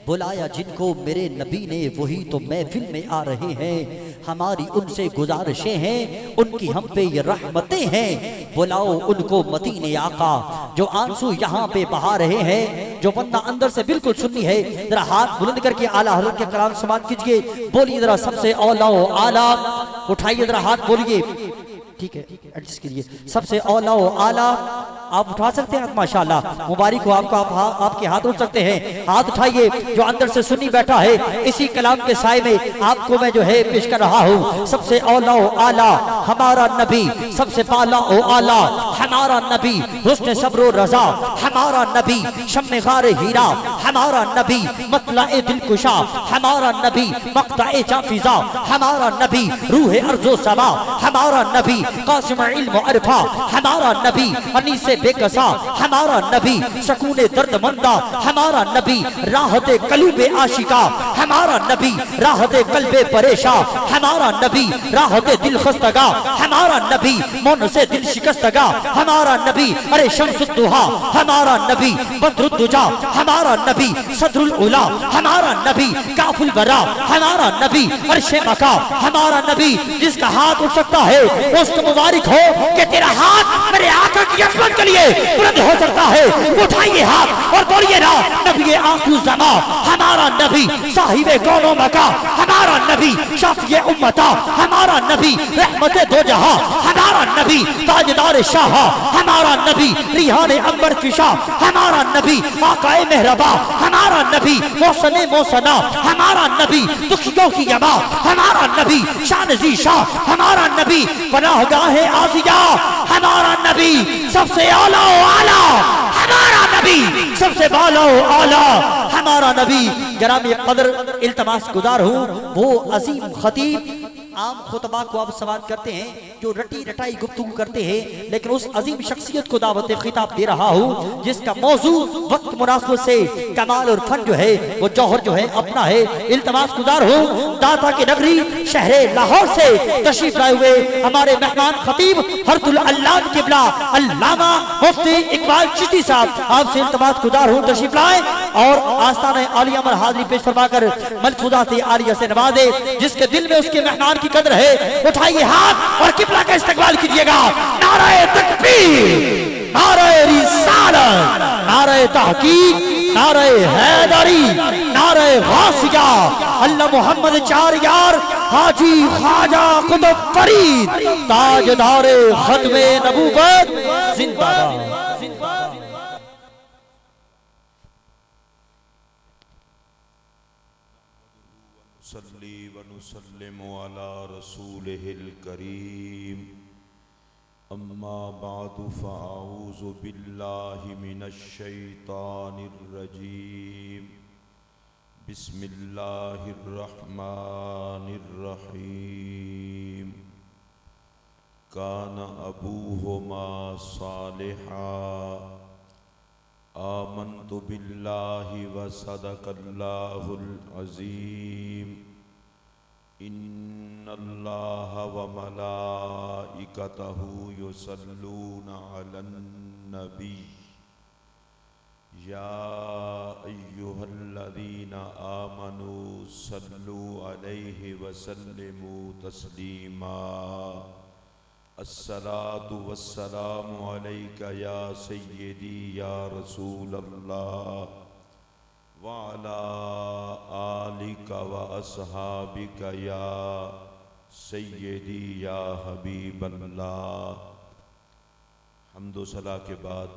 बुलाया जिनको मेरे नबी ने वही तो महफिल में आ रहे हैं। हमारी उनसे गुजारिशें हैं, उनकी हम पे ये रहमतें हैं। बुलाओ उनको मदीने आका जो आंसू यहाँ पे बहा रहे हैं। जो बंदा अंदर से बिल्कुल सुन्नी है, जरा हाथ बुलंद करके आला हज़रत के कलाम समात कीजिए। बोलिए जरा सबसे औला ओ आला, उठाइए जरा हाथ, बोलिए। ठीक है, एडजस्ट कीजिए। सबसे औला ओ आला आप उठा सकते हैं माशाल्लाह, मुबारक हो आपको। आपके हाथ उठ सकते हैं, हाथ उठाइए। जो अंदर से सुन्नी बैठा है, इसी कलाम के साए में आपको मैं जो है पेश कर रहा हूँ। सबसे औला ओ आला हमारा नबी, सबसे पाला ओ आला हमारा नबी, हुस्न सब्र रजा हमारा नबी, शम्मे गार हीरा हमारा नबी, मतला ए दिलकुशा हमारा नबी, मक्ता ए जाफिजा हमारा नबी, रूह अर्जो समा हमारा नबी, कासिम इल्म अरफा हमारा नबी, अनीस बेकसा हमारा नबी, सकूने दर्द मंदा हमारा नबी, राहते कलूबे आशिका हमारा नबी, राहते कल्बे परेशा हमारा नबी, राहते दिल खस्तगा हमारा नबी, मन से दिल शिकस्तगा हमारा नबी, अरे शम्सुद्दुहा हमारा नबी, बद्रुद्दुजा हमारा नबी, सदरुल उला हमारा नबी, काफुल बरा हमारा नबी, अर्शे मका हमारा नबी। जिसका हाथ उठ सकता है उसको मुबारक हो कि तेरा हाथ मेरे आका की अज़मत के लिए बुलंद हो सकता है। उठाइए हाथ और बोलिए ना, नबी आखिर ज़मा हमारा नबी, साहिबे कौनो मका हमारा नबी, शाफिए उम्मता हमारा नबी, रहमते दो जहां हमारा नबी, ताजदार शाह हमारा नबी, रिहाने अंबर फिशा हमारा नबी, आकाए मेहरबा हमारा नबी, मौसने मौसना हमारा नबी, दुखियों की यमा हमारा नबी, शान जीशा हमारा नबी, पनाहगाहे आसिया हमारा नबी, सबसे आला आला हमारा नबी, सबसे बाला आला हमारा नबी। ग्रामी कदर इल्तमास गुजार हूँ वो अजीम खतीब आम खुतबा को आप सवाल करते हैं जो रटी रटाई गुफ्तगू करते हैं, लेकिन उस अजीम शख्सियत को दावत खिताब दे रहा हूँ जिसका मौजू वक्त मुनासिब से कमाल और फन जो है वो जौहर जो है अपना है। इल्तमास गुजार हूँ दाता की नगरी शहर लाहौर से तशरीफ लाए हुए हमारे मेहमान खतीब हरतुल अल्लाह किबला अल्लामा मुफ्ती इकबाल चिश्ती साहब, आपसे इल्तमास गुजार हूँ तशरीफ लाए और आस्ताने आलिया में हाजिरी पेश फरमाकर मलफूजात आलिया से नवाजे। जिसके दिल में उसके मेहमान की कदर है, उठाइए हाथ और किबला का इस्तकबाल कीजिएगा। नारे तकबीर, नारे रिसालत, नारे तहकीक, नारे हैदरी, नारे गासिया, अल्लाह मोहम्मद चार यार हाजी ख्वाजा कुतुब फरीद ताजदारे खत्मे नबूवत जिंदाबाद। सल्ली व नुसल्लिमु अला रसूलिहिल करीम, अम्मा बादु फ़अऊज़ु बिल्लाहि मिनश शैतानिर रजीम, बिस्मिल्लाहिर रहमानिर रहीम। कान अबूहुमा सालिहा, आमन्तु बिल्लाहि व सदक़ल्लाहुल अज़ीम, इन्नल्लाहा व मलाइकतहु युसल्लूना अलन नबी, या अय्युहल्लज़ीना आमनू सल्लू अलैहि व सल्लिमू तस्लीमा। अस्सलातु वस्सलामु अलैका या सय्यदी या रसूल अल्लाह व अला आलिका व अस्हाबिका या सय्यदी या हबीब अल्लाह। हम्दो सला के बाद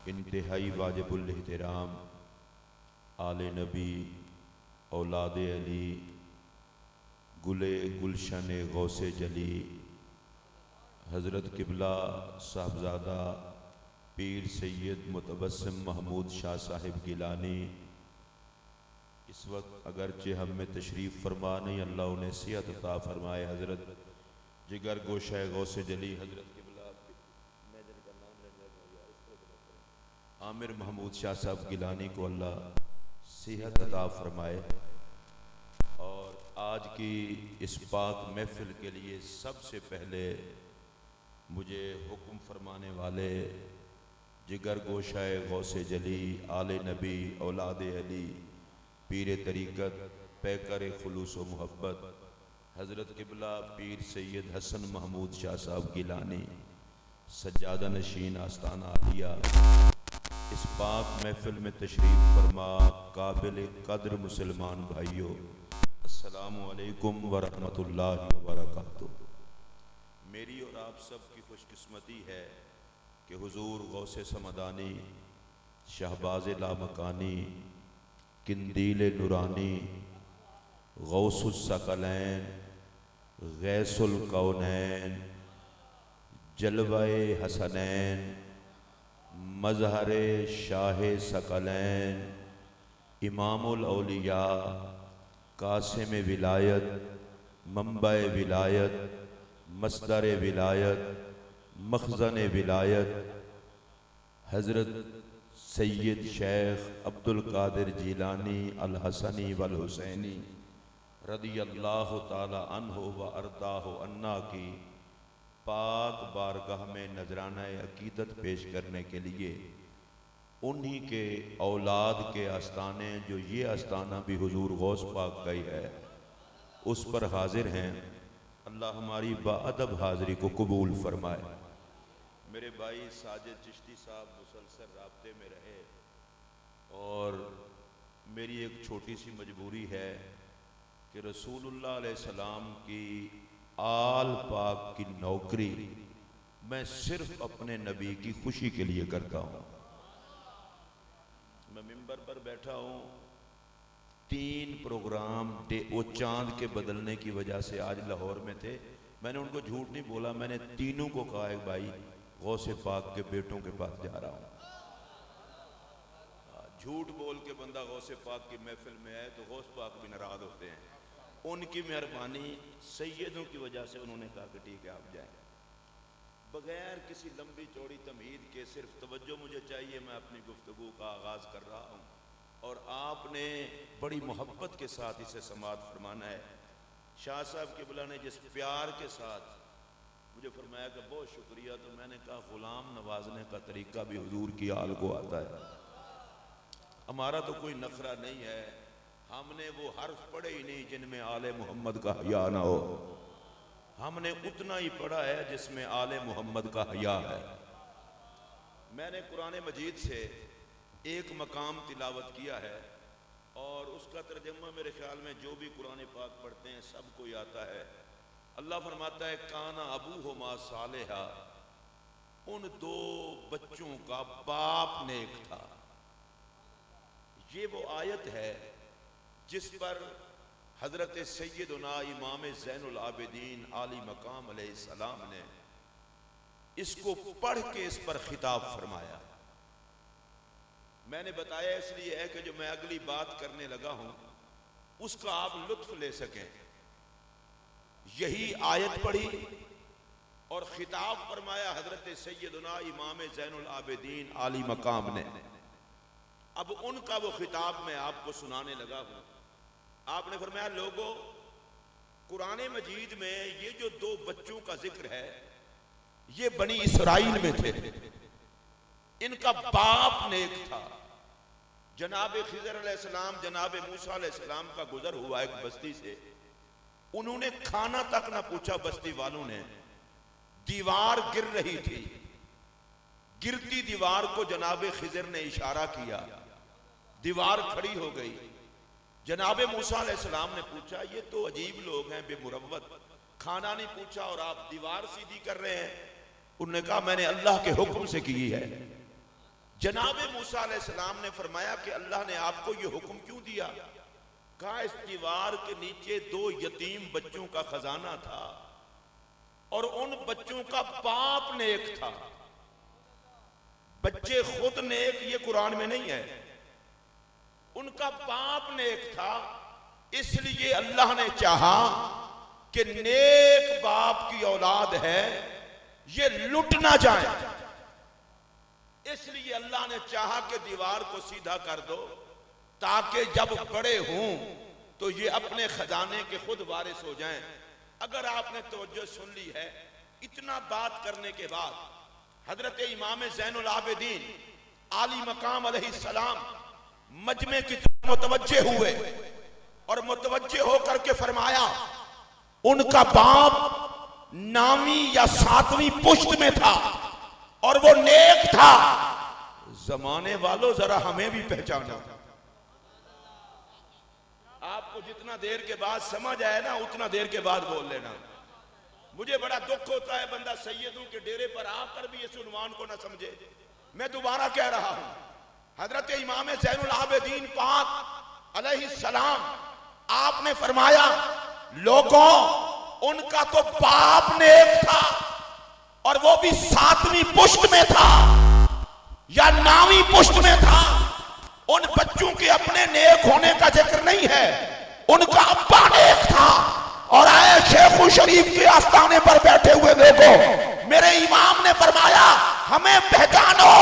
इंतहाई वाजिबुल एहतराम आले नबी औलाद अली गुले गुलशन गौसे जली हज़रत किबला साहबजादा पीर सैयद मुतबस्सिम महमूद शाह साहिब गिलानी इस वक्त अगरचे हम में तशरीफ़ फरमा नहीं, अल्लाह उन्हें सेहत अता फरमाए। हज़रत जिगर गोशा गौसे जली हज़रत किबला आमिर महमूद शाह साहब गिलानी को अल्लाह सेहत अता फरमाए। और आज की इस पाक महफिल के लिए सबसे पहले मुझे हुक्म फरमाने वाले जिगर गोशाए गौसे जली आले नबी औलाद अली पीर तरीक़त पैकर खुलूस व मोहब्बत हज़रत क़िबला पीर सैयद हसन महमूद शाह साहब गिलानी सज्जादा नशीन आस्ताना आलिया इस पाक महफिल में तशरीफ़ फरमा काबिल कद्र मुसलमान भाइयों, अस्सलामु अलैकुम व रहमतुल्लाहि व बरकातुहू। मेरी और आप सब की खुशकिस्मती है कि हुजूर गौसे समदानी, शहबाज़ लामकानी, किंदील नूरानी, गौसुस सकलैन, गैसुल कौनैन, जलवाए हसनैन, मज़हरे शाह सकलैन, इमामुल औलिया, कासिम विलायत, मंबा विलायत, मस्दर विलायत, मखज़न विलायत, हज़रत सैयद शेख अब्दुल कादिर जीलानी अल हसनी वल हुसैनी रदियल्लाहु ताला अन्हु व अर्दाहु अन्ना की पाक बारगाह में नजराना अकीदत पेश करने के लिए उन्हीं के औलाद के आस्ताने, जो ये आस्ताना भी हुजूर गौस पाक का ही है, उस पर हाजिर हैं। अल्लाह हमारी बाअदब हाज़िरी को कबूल फरमाए। मेरे भाई साजिद चिश्ती साहब मुसलसल राब्ते में रहे और मेरी एक छोटी सी मजबूरी है कि रसूलुल्लाह अलैहिस्सलाम की आल पाक की नौकरी मैं सिर्फ अपने नबी की खुशी के लिए करता हूँ। मैं मिंबर पर बैठा हूँ, 3 प्रोग्राम वो चांद के बदलने की वजह से आज लाहौर में थे। मैंने उनको झूठ नहीं बोला, मैंने तीनों को कहा है भाई गौसे पाक के बेटों के पास जा रहा हूँ। झूठ बोल के बंदा गौसे पाक की महफिल में आए तो गौस पाक भी नाराज होते हैं। उनकी मेहरबानी सैयदों की वजह से उन्होंने कहा कि ठीक है आप जाएं। बगैर किसी लंबी चौड़ी तमहीद के सिर्फ तवज्जो मुझे चाहिए, मैं अपनी गुफ्तगू का आगाज़ कर रहा हूँ और आपने बड़ी मोहब्बत के साथ इसे समाअत फरमाना है। शाह साहब क़िबला ने जिस प्यार के साथ मुझे फरमाया कि बहुत शुक्रिया, तो मैंने कहा ग़ुलाम नवाजने का तरीका भी हुजूर की आल को आता है। हमारा तो कोई नखरा नहीं है, हमने वो हर्फ पढ़े ही नहीं जिनमें आले मोहम्मद का हया ना हो। हमने उतना ही पढ़ा है जिसमें आले मोहम्मद का हया है। मैंने कुरान मजीद से एक मकाम तिलावत किया है और उसका तर्जुमा मेरे ख्याल में जो भी कुरान पाक पढ़ते हैं सबको ही आता है। अल्लाह फरमाता है काना अबूहुमा सालेहा, उन 2 बच्चों का बाप नेक था। ये वो आयत है जिस पर हजरत सैयदना इमाम ज़ैनुल आबिदीन आली मकाम अलैहिस्सलाम ने इसको पढ़ के इस पर खिताब फरमाया। मैंने बताया इसलिए है कि जो मैं अगली बात करने लगा हूं उसका आप लुत्फ ले सकें। यही आयत पढ़ी और खिताब फरमाया हजरत सैयदना इमाम ज़ैनुल आबिदीन आली मकाम ने। अब उनका वो खिताब मैं आपको सुनाने लगा हूं। आपने फरमाया लोगों, कुरान मजीद में ये जो 2 बच्चों का जिक्र है ये बनी इसराइल में थे। इनका बाप नेक था। जनाब खिज़र अलैहिस्सलाम, जनाब मूसा अलैहिस्सलाम का गुजर हुआ एक बस्ती से, उन्होंने खाना तक ना पूछा। बस्ती वालों ने, दीवार गिर रही थी, गिरती दीवार को जनाब खिज़र ने इशारा किया, दीवार खड़ी हो गई। जनाब मूसा अलैहिस्सलाम ने पूछा ये तो अजीब लोग हैं बेमुरव्वत, खाना नहीं पूछा और आप दीवार सीधी कर रहे हैं। उन्होंने कहा मैंने अल्लाह के हुक्म से की है। जनाब मूसा अलैहिस्सलाम ने फरमाया कि अल्लाह ने आपको ये हुक्म क्यों दिया? कहा इस दीवार के नीचे 2 यतीम बच्चों का खजाना था और उन बच्चों का बाप नेक था। बच्चे खुद नेक ये कुरान में नहीं है, उनका बाप नेक था। इसलिए अल्लाह ने चाहा कि नेक बाप की औलाद है ये लुट ना जाए, इसलिए अल्लाह ने चाहा कि दीवार को सीधा कर दो ताकि जब बड़े हों तो ये अपने खजाने के खुद वारिस हो जाएं। अगर आपने तवज्जो सुन ली है, इतना बात करने के बाद हजरत इमाम ज़ैनुल आबिदीन आली मकाम अलैहिस्सलाम मजमे की तरफ मुतवज्जे हुए और मुतवज्जे होकर के फरमाया, उनका बाप नामी या 7वीं पुश्त में था और वो नेक था। जमाने वालों जरा हमें भी पहचाना। आपको जितना देर के बाद समझ आए ना उतना देर के बाद बोल लेना। मुझे बड़ा दुख होता है बंदा सैयदों के डेरे पर आकर भी इस उन्वान को ना समझे। मैं दोबारा कह रहा हूं, हजरत इमाम ज़ैनुल आबिदीन पाक अलैहिस्सलाम आपने फरमाया, लोगों उनका तो बाप नेक था और वो भी 7वीं पुश्त में था या 9वीं पुश्त में था। उन बच्चों के अपने नेक होने का जिक्र नहीं है, उनका अब्बा नेक था। और आए शेखुल शरीफ के आस्थाने पर बैठे हुए देखो, मेरे इमाम ने फरमाया, हमें पहचानो,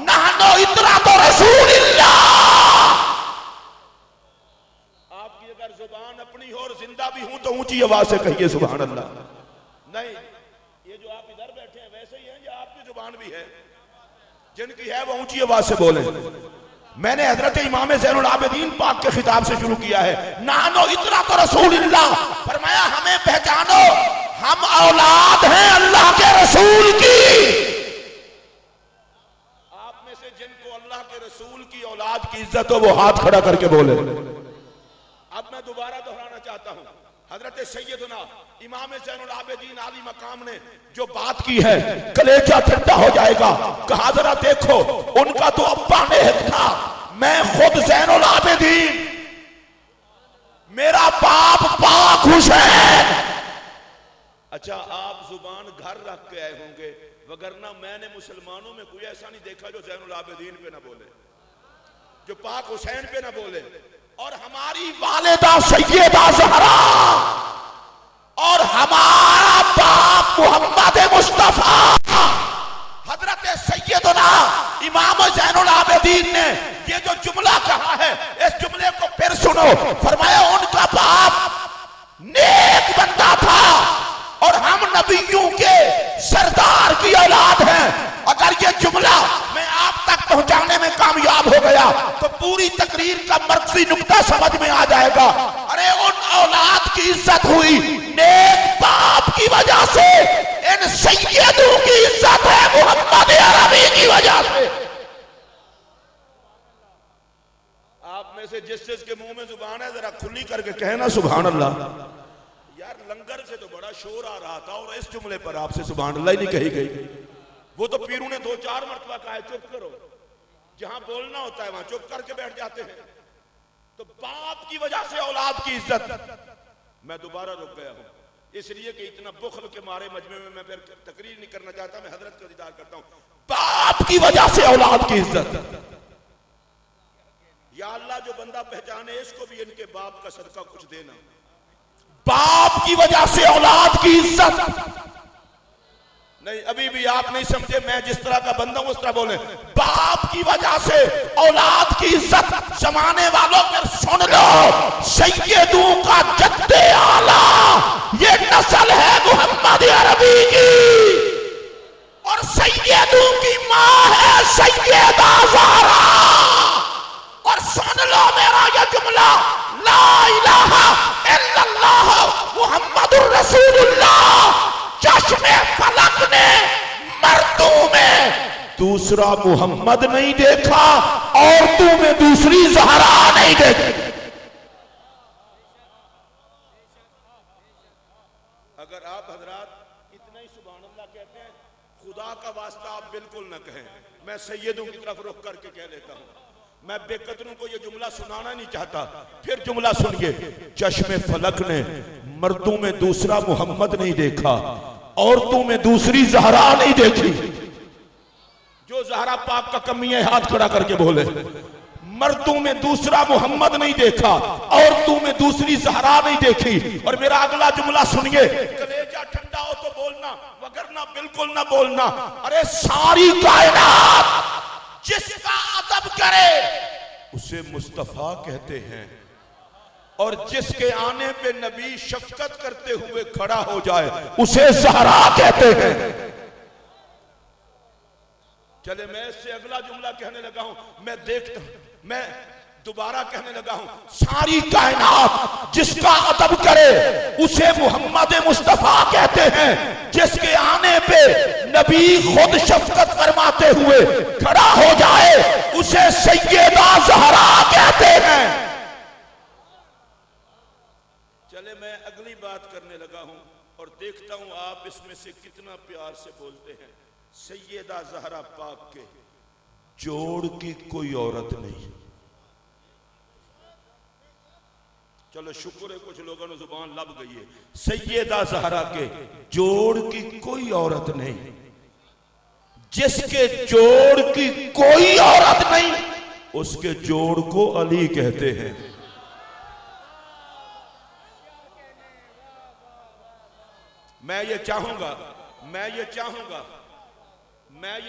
नहनो इतना तो रसूलिल्लाह। आपकी अगर जुबान अपनी हो और जिंदा भी हूं तो ऊंची आवाज से कहिए सुभान अल्लाह। नहीं, ये जो आप इधर बैठे हैं वैसे ही हैं या आपकी जुबान भी है? जिनकी है वो ऊंची आवाज से बोले। मैंने हजरत इमाम ज़ैनुल आबिदीन पाक के खिताब से शुरू किया है, नानो इतना तो रसूलिल्लाह। फरमाया, हमें पहचानो, हम औलाद हैं अल्लाह के रसूल की। आप में से जिनको अल्लाह के रसूल की औलाद की इज्जत हो वो हाथ खड़ा करके बोले। अब मैं दोबारा दोहराना चाहता हूं, हजरत सैयदना इमाम ज़ैनुल आबिदीन आली मकाम ने जो बात की है, कलेजा ठंडा हो जाएगा। कहा जरा देखो, उनका तो अब्बा नेक था, मैं खुद ज़ैनुल आबिदीन, मेरा बाप पाक हुसैन। अच्छा, आप जुबान घर रख के आए होंगे, वगरना मैंने मुसलमानों में कोई ऐसा नहीं देखा जो ज़ैनुल आबिदीन पे ना बोले, जो पाक हुसैन पे ना बोले। और हमारी वालिदा सैयदा ज़हरा और हमारा बाप मोहम्मद मुस्तफा हजरत सैयदना इमाम ज़ैनुल आबिदीन ने ये जो जुमला कहा है, इस जुमले को फिर सुनो। फरमाया, उनका बाप नेक बंदा था और हम नबियों के सरदार की औलाद हैं। अगर ये जुमला मैं आप तक पहुंचाने में कामयाब हो गया तो पूरी तकरीर का मर्कज़ी नुक्ता समझ में आ जाएगा। अरे उन औलाद की इज्जत हुई नेक बाप की वजह से, इन सैयदों की इज्जत है मोहम्मद अरबी की वजह से। आप में से जिस जिस के मुंह में जुबान है जरा खुली करके कहना सुभान अल्लाह। यार लंगर से तो बड़ा शोर आ रहा था और इस जुमले पर आपसे सुभान अल्लाह ही नहीं कही गई। वो तो पीरू ने 2-4 मरतबा कहा है चुप करो, जहां बोलना होता है वहां चुप करके बैठ जाते हैं। तो बाप की वजह से औलाद की इज्जत। मैं दोबारा रुक गया हूं इसलिए कि इतना बुखल के मारे मजमे में मैं फिर तकरीर नहीं करना चाहता, मैं हजरत का दीदार करता हूं। बाप की वजह से औलाद की इज्जत। या अल्लाह, जो बंदा पहचाने इसको भी इनके बाप का सदका कुछ देना। बाप की वजह से औलाद की इज्जत। नहीं, अभी भी आप नहीं समझे, मैं जिस तरह का बंदा हूं उस तरह बोले। बाप की वजह से औलाद की इज्जत। जमाने वालों पर सुन लो, सैयदों का जद्दे आला ये नस्ल है मोहम्मद अरबी की और सैयदों की मां है सैयदा ज़हरा। और सुन लो मेरा ये जुमला, ला इलाहा इल्लल्लाह मुहम्मदुर रसूलुल्लाह। चश्मे फलक ने मर्दों में दूसरा मोहम्मद नहीं देखा, औरतों में दूसरी ज़हरा नहीं देखी। अगर आप हजरात इतना ही सुभान अल्लाह कहते हैं, खुदा का वास्ता आप बिल्कुल न कहें। मैं सैयदों की तरफ रुख करके कह लेता हूं, मैं बेकदरों को यह जुमला सुनाना नहीं चाहता। फिर जुमला सुनिए, चश्मे फलक ने मर्दों में दूसरा मोहम्मद नहीं देखा, औरतों में दूसरी ज़हरा नहीं देखी। जो ज़हरा पाक का कमी है हाथ खड़ा करके बोले। मर्दों में दूसरा मोहम्मद नहीं देखा, औरतों में दूसरी ज़हरा नहीं देखी। और मेरा अगला जुमला सुनिए, कलेजा ठंडा हो तो बोलना, वगरना बिल्कुल ना बोलना। अरे सारी कायनात जिसका अदब करे उसे मुस्तफा कहते हैं, और जिसके आने पे नबी शफकत करते हुए खड़ा हो जाए उसे ज़हरा कहते हैं। चले मैं इससे अगला जुमला कहने लगा हूं। मैं देखता, मैं दोबारा कहने लगा हूं, सारी कायनात जिसका अदब करे उसे मोहम्मद मुस्तफा कहते हैं। जिसके आने पे नबी खुद शफकत फरमाते हुए खड़ा हो जाए उसे सैयदा ज़हरा कहते हैं। चले मैं अगली बात करने लगा हूं और देखता हूं आप इसमें से कितना प्यार से बोलते हैं। सैयदा ज़हरा पाक के जोड़ की कोई औरत नहीं। चलो शुक्र है कुछ लोगों ने जुबान लब गई है। सैयदा ज़हरा के जोड़ की कोई औरत नहीं। जिसके जोड़ की कोई औरत नहीं उसके जोड़ को अली कहते हैं। मैं ये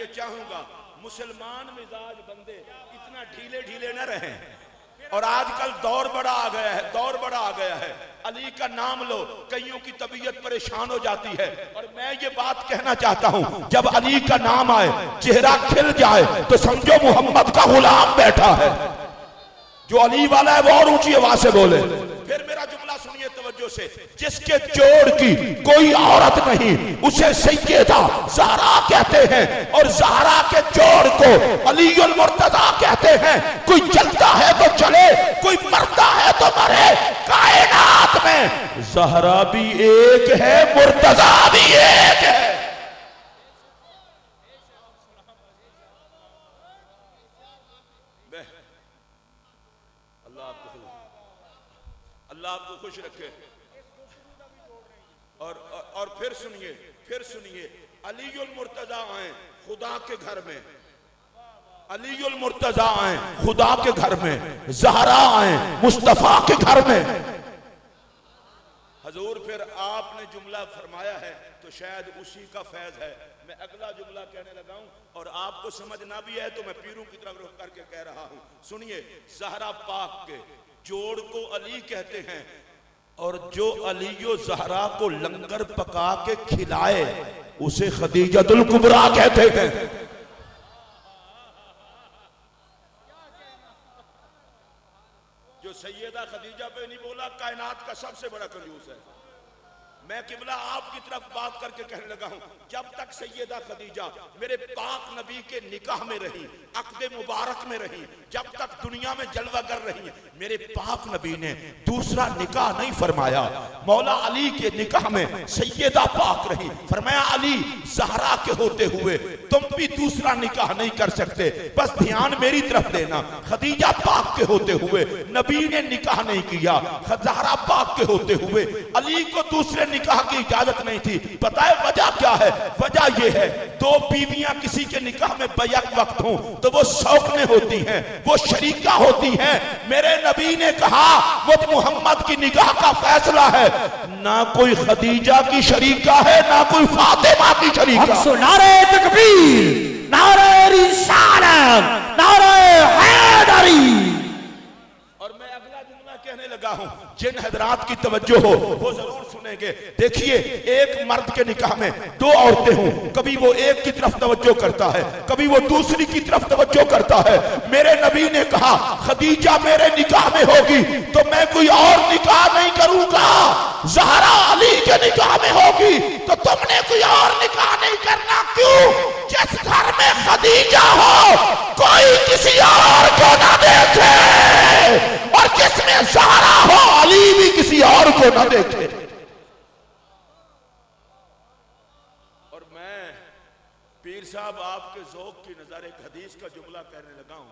चाहूंगा मुसलमान मिजाज बंदे इतना ढीले ढीले न रहें। और आजकल दौर बड़ा आ गया है। अली का नाम लो, कईयों की तबीयत परेशान हो जाती है। और मैं ये बात कहना चाहता हूं, जब अली का नाम आए चेहरा खिल जाए तो समझो मोहम्मद का गुलाम बैठा है। जो अली वाला है वो और ऊंची आवाज से बोले। फिर मेरा जुमला सुनिए तवज्जो से। जिसके जोड़ की कोई औरत नहीं उसे सैयदा ज़हरा कहते हैं। और ज़हरा के जोड़ को अलीउल मुर्तज़ा कहते हैं। कोई चलता है तो चले, कोई मरता है तो मरे। कायनात में ज़हरा भी एक है, मुर्तज़ा भी एक है। अल्लाह आपको खुश रखे। और फिर सुनिए अलीउल मुर्तज़ा आए खुदा के घर में, अलीउल मुर्तज़ा आए खुदा के घर में, ज़हरा आए मुस्तफ़ा के घर में। हजूर फिर आपने जुमला फरमाया है तो शायद उसी का फैज है। मैं अगला जुमला कहने लगा हूं और आपको समझ ना भी है तो मैं पीरों की तरफ रुख करके कह रहा हूं। सुनिए, ज़हरा पाक के जोड़ को अली कहते हैं। और जो अलीयो ज़हरा को लंगर पका के खिलाए उसे खदीजतुल कुबरा कहते हैं। जो सैयदा खदीजा पे नहीं बोला कायनात का सबसे बड़ा कंजूस है। मैं किबला आपकी तरफ बात करके कहने लगा हूं, जब तक सैयदा खदीजा मेरे पाक नबी के निकाह में रही, अक़्द मुबारक में रही, जब तक दुनिया में जलवा कर रही, मेरे पाक नबी ने दूसरा निकाह नहीं फरमाया। मौला अली के निकाह में सैयदा पाक रही। फरमाया अली ज़हरा के होते हुए तुम भी दूसरा निकाह नहीं कर सकते, बस ध्यान मेरी तरफ देना। खदीजा पाक के होते हुए नबी ने निकाह नहीं किया। ज़हरा पाक के होते हुए अली को दूसरे निकाह की इजाजत नहीं थी। पता है वजह क्या है? वजह यह है, दो बीवियां किसी के निकाह में बैक वक्त हों तो वो शौकने होती हैं, वो शरीका होती हैं। मेरे नबी ने कहा वो मोहम्मद की निकाह का फैसला है, ना कोई खदीजा की शरीका है ना कोई फातिमा की शरीका। नारे तकबीर, नारे रिसालत, नारे हैदरी। और मैं अगला जुमला कहने लगा हूं, जिन हजरात की तवज्जो हो वो जरूर सुनेंगे। देखिए, एक मर्द के निकाह में दो औरतें हों, कभी वो एक की तरफ तवज्जो करता है, कभी वो दूसरी की तरफ तवज्जो करता है। मेरे नबी ने कहा खदीजा मेरे निकाह में होगी तो मैं कोई और निकाह नहीं करूंगा। ज़हरा अली के निकाह में होगी तो तुमने कोई और निकाह नहीं करना। क्यों? जिस घर में खदीजा हो कोई किसी और को ना देखे, और जिसमें ज़हरा हो अली भी किसी और को ना देखे। और मैं पीर साहब आपके ज़ौक़ की नज़र एक हदीस का जुमला कहने लगा हूं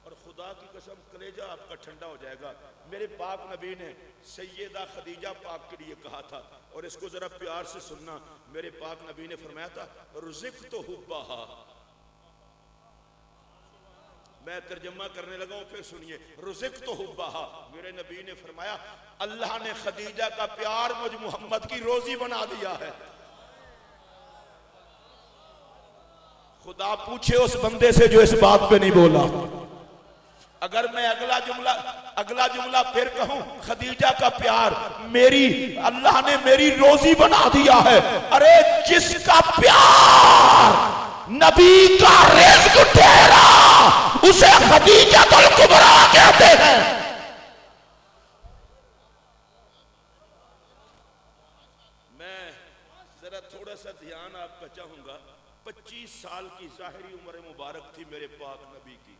और खुदा की कसम कलेजा आपका ठंडा हो जाएगा। मेरे पाक नबी ने सैयदा खदीजा पाक के लिए कहा था, और इसको जरा प्यार से सुनना। मेरे पाक नबी ने फरमाया था रुज़िक़्तु हुब्बहा। मैं तर्जुमा करने लगा हूं, फिर सुनिए। रुज़िक़्तु हुब्बहा, मेरे नबी ने फरमाया अल्लाह ने खदीजा का प्यार मुझ मोहम्मद की रोजी बना दिया है। खुदा पूछे उस बंदे से जो इस बात पे नहीं बोला। अगर मैं अगला जुमला फिर कहूं, खदीजा का प्यार मेरी अल्लाह ने मेरी रोजी बना दिया है। अरे जिसका प्यार नबी का रिज़्क़ ठहरा, उसे खदीजतुल कुबरा कहते हैं। मैं जरा थोड़ा सा ध्यान आपका चाहूंगा। 25 साल की ज़ाहिरी उम्र मुबारक थी मेरे पाक नबी की,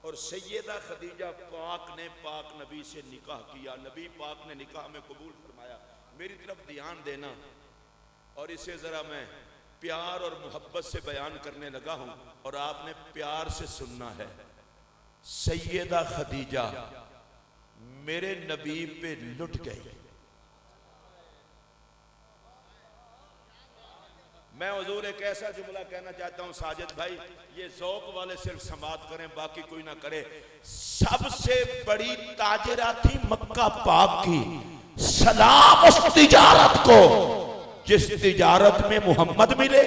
और सैयदा खदीजा पाक ने पाक नबी से निकाह किया। नबी पाक ने निकाह में कबूल फरमाया। मेरी तरफ ध्यान देना, और इसे ज़रा मैं प्यार और मोहब्बत से बयान करने लगा हूं, और आपने प्यार से सुनना है। सैयदा खदीजा मेरे नबी पे लुट गई। मैं हुजूर एक ऐसा जुमला कहना चाहता हूं साजिद भाई, ये ज़ौक़ वाले सिर्फ समात करें, बाकी कोई ना करे। सबसे बड़ी ताजरा थी मक्का पाक की। सलाम उस तिजारत को जिस तिजारत में मोहम्मद मिले।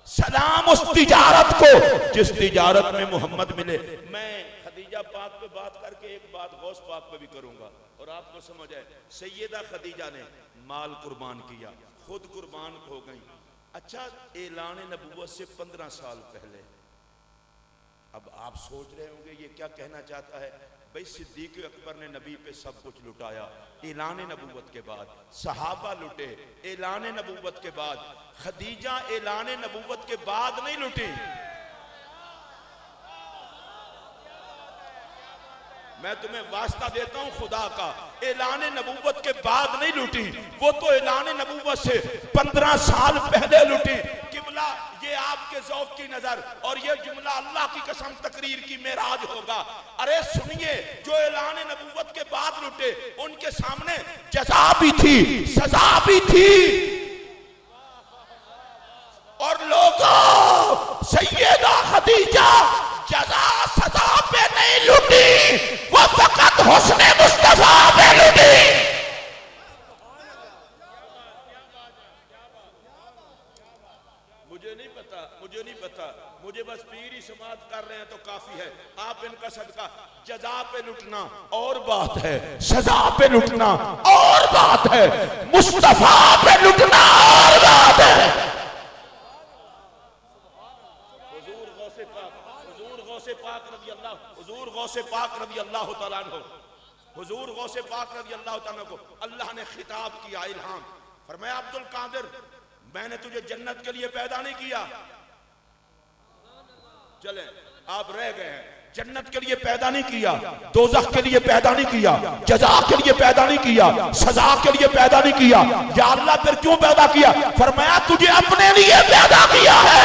सलाम उस तिजारत को जिस तिजारत में मोहम्मद मिले। मैं खदीजा पाक पे बात करके एक बात गौस पाक पे भी करूंगा और आपको समझ आए। सैयदा खदीजा ने माल कुर्बान किया, खुद कुर्बान हो गई। अच्छा, ऐलान नबूवत से 15 साल पहले, अब आप सोच रहे होंगे ये क्या कहना चाहता है। भाई सिद्दीक अकबर ने नबी पे सब कुछ लुटाया। ऐलान नबूवत के बाद सहाबा लुटे, ऐलान नबूवत के बाद खदीजा ऐलान नबूवत के बाद नहीं लुटी। मैं तुम्हें वास्ता देता हूं खुदा का, ऐलान नबूवत के बाद नहीं लुटी, वो तो ऐलान नबूवत से 15 साल पहले लुटी। किबला, ये आपके ज़ौक़ की नजर, और ये जुमला अल्लाह की कसम तकरीर की मेराज होगा। अरे सुनिए, जो ऐलान नबूवत के बाद लुटे उनके सामने जज़ा भी थी, सजा भी थी। और लोगों, सैयदा खदीजा जज़ा सजा पे नहीं लुटी, वो फकत हुस्ने मुस्तफा पे लुटी। मुझे नहीं पता, मुझे बस पीर ही समात कर रहे हैं तो काफी है। आप इनका सदका, जजा पे लुटना और बात है, सजा पे लुटना और बात है, मुस्तफा पे लुटना और बात है। हुजूर गौसे पाक रज़ी अल्लाह तआला अन्हु, हुजूर गौसे पाक रज़ी अल्लाह तआला को अल्लाह ने खिताब किया, इल्हाम फरमाया, अब्दुल कादिर, मैंने तुझे जन्नत के लिए पैदा नहीं किया। चले, आप रह गए हैं। जन्नत के लिए पैदा नहीं किया, दोज़ख के लिए पैदा नहीं किया, जज़ा के लिए पैदा नहीं किया, सजा के लिए पैदा नहीं किया। या अल्लाह फिर क्यों पैदा किया? फरमाया, तुझे अपने लिए पैदा किया है।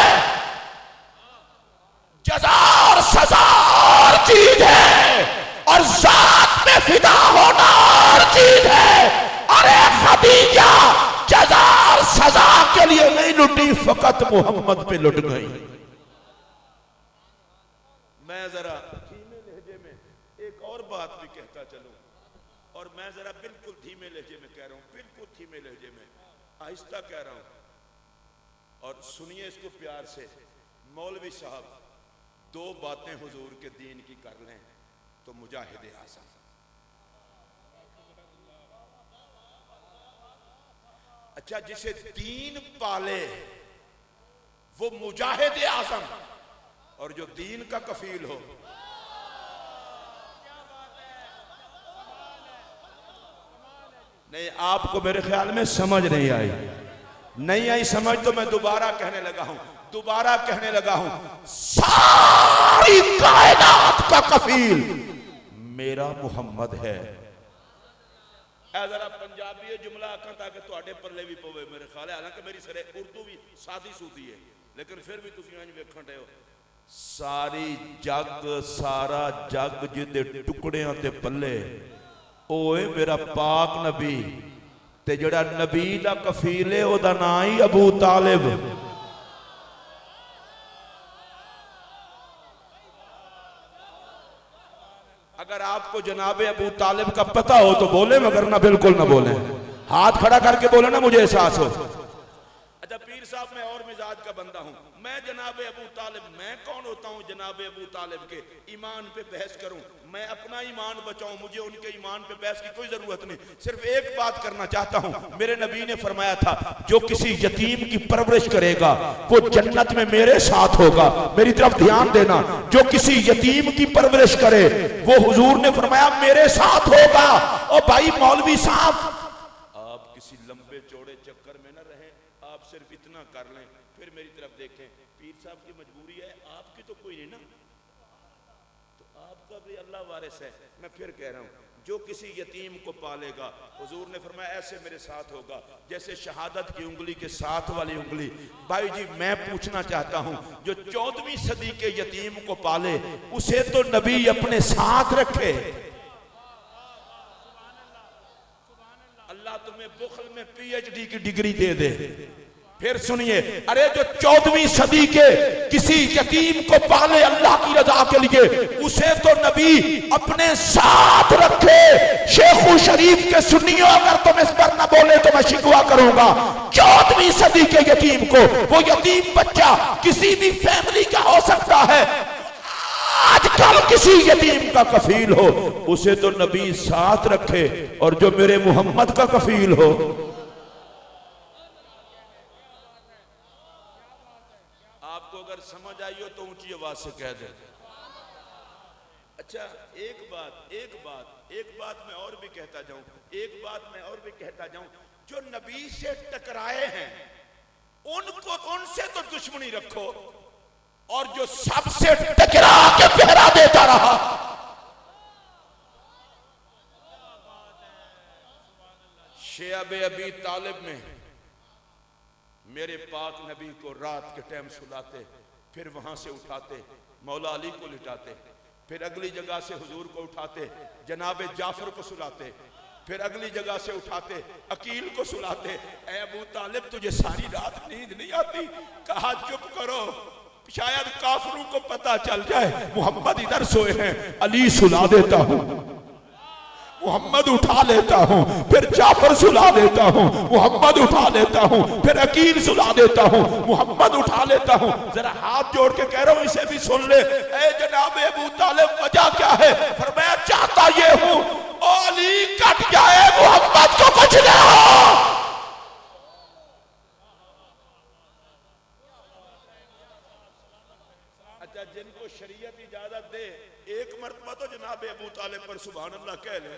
जज़ा और सजा और चीज है, और जात में फिदा होना और चीज है। अरे खदीजा जज़ा और सजा के लिए नहीं लुटी, फकत मोहम्मद पे लुट गई। मैं जरा धीमे लहजे में एक और बात भी कहता चलूं, और मैं जरा बिल्कुल धीमे लहजे में कह रहा हूं, बिल्कुल धीमे लहजे में, आहिस्ता कह रहा हूं, और सुनिए इसको प्यार से। मौलवी साहब, 2 बातें हुजूर के दीन की कर लें तो मुजाहिद आज़म। अच्छा, जिसे दीन पाले वो मुजाहिद आज़म, और जो दीन का कफील हो। नहीं, आपको मेरे ख्याल में समझ नहीं आई। नहीं आई समझ तो मैं दोबारा कहने लगा हूं, दोबारा कहने लगा हूं, सारी कायनात का कफील मेरा मोहम्मद है। जरा पंजाबी जुमला आखा ताकि तुहाडे पल्ले भी पवे मेरे ख्याल है। हालांकि मेरी सरे उर्दू भी सादी सूदी है, लेकिन फिर भी तुसीं इंज वेखण रहे हो। सारी जग, सारा जग जिदे टुकड़ियां ते पल्ले, ओए मेरा पाक नबी, ते जड़ा नबी दा कफील है ओदा नाम ही अबू तालिब। अगर आपको जनाबे अबू तालिब का पता हो तो बोले, मगर ना बिल्कुल ना बोले। हाथ खड़ा करके बोले ना, मुझे एहसास हो। अच्छा पीर साहब, मैं और मिजाज का बंदा हूं, मैं जनाब अबू तालिब, मैं कौन होता हूँ जनाब अबू तालिब के ईमान पे बहस करूं? मैं अपना ईमान बचाऊं, मुझे उनके ईमान पे बहस की कोई जरूरत नहीं। सिर्फ एक बात करना चाहता हूं, मेरे नबी ने फरमाया था जो किसी यतीम की परवरिश करेगा वो जन्नत में मेरे साथ होगा। मेरी तरफ ध्यान देना, जो किसी यतीम की परवरिश करे वो हुजूर ने फरमाया मेरे साथ होगा। और भाई मौलवी साहब, आप किसी लंबे चौड़े चक्कर में न रहें, आप सिर्फ इतना कर लें, फिर मेरी तरफ देखें। पीर साहब की मजबूरी है, आपकी तो कोई नहीं ना, तो आपका भी अल्लाह वारिस है। मैं फिर कह रहा हूं, जो किसी यतीम को पालेगा, हुजूर ने फरमाया ऐसे मेरे साथ होगा जैसे शहादत की उंगली के साथ वाली उंगली। भाई जी मैं पूछना चाहता हूं, जो 14वीं सदी के यतीम को पाले उसे तो नबी अपने साथ रखे। अल्लाह तुम्हें बुखल में PhD की डिग्री दे दे। फिर सुनिए, अरे जो 14वीं सदी के किसी यतीम को पाले अल्लाह की रजा के लिए, उसे तो नबी अपने साथ रखे। शेखु शरीफ के सुन्नियों, अगर तुम इस पर न बोले तो मैं शिकवा करूंगा। 14वीं सदी के यतीम को, वो यतीम बच्चा किसी भी फैमिली का हो सकता है, आजकल किसी यतीम का कफील हो, उसे तो नबी साथ रखे। और जो मेरे मोहम्मद का कफील हो, आपको अगर समझ आई हो तो ऊंची आवाज से कह दे। अच्छा एक बात मैं और भी कहता जाऊं, जो नबी से टकराए हैं उनको, उनसे तो दुश्मनी रखो, और जो सबसे टकरा के पहरा देता रहा, शेअब अबी तालिब में मेरे पाक नबी को रात के टाइम सुलाते, फिर वहां से उठाते मौला अली को लिटाते, फिर अगली जगह से हुजूर को उठाते जनाब जाफर को सुलाते, फिर अगली जगह से उठाते अकील को सुलाते। ऐ अबू तालिब तुझे सारी रात नींद नहीं आती? कहा चुप करो, शायद काफिरों को पता चल जाए मोहम्मद इधर सोए हैं। अली सुला देता हूं, मोहम्मद उठा लेता हूं, फिर जाफर सुला देता हूं, मोहम्मद उठा लेता हूं, फिर अकील सुला देता हूं, मोहम्मद उठा लेता हूं। जरा हाथ जोड़ के कह रहा हूं, इसे भी सुन ले। ए जनाब अबू तालिब, वजह क्या है? फरमाया चाहता ये हूं अली कट जाए, मोहम्मद को कुछ ना हो। अच्छा जिनको शरीयत इजाजत दे, एक मरतबा तो जनाब अबू तालिब पर सुभान अल्लाह कह ले।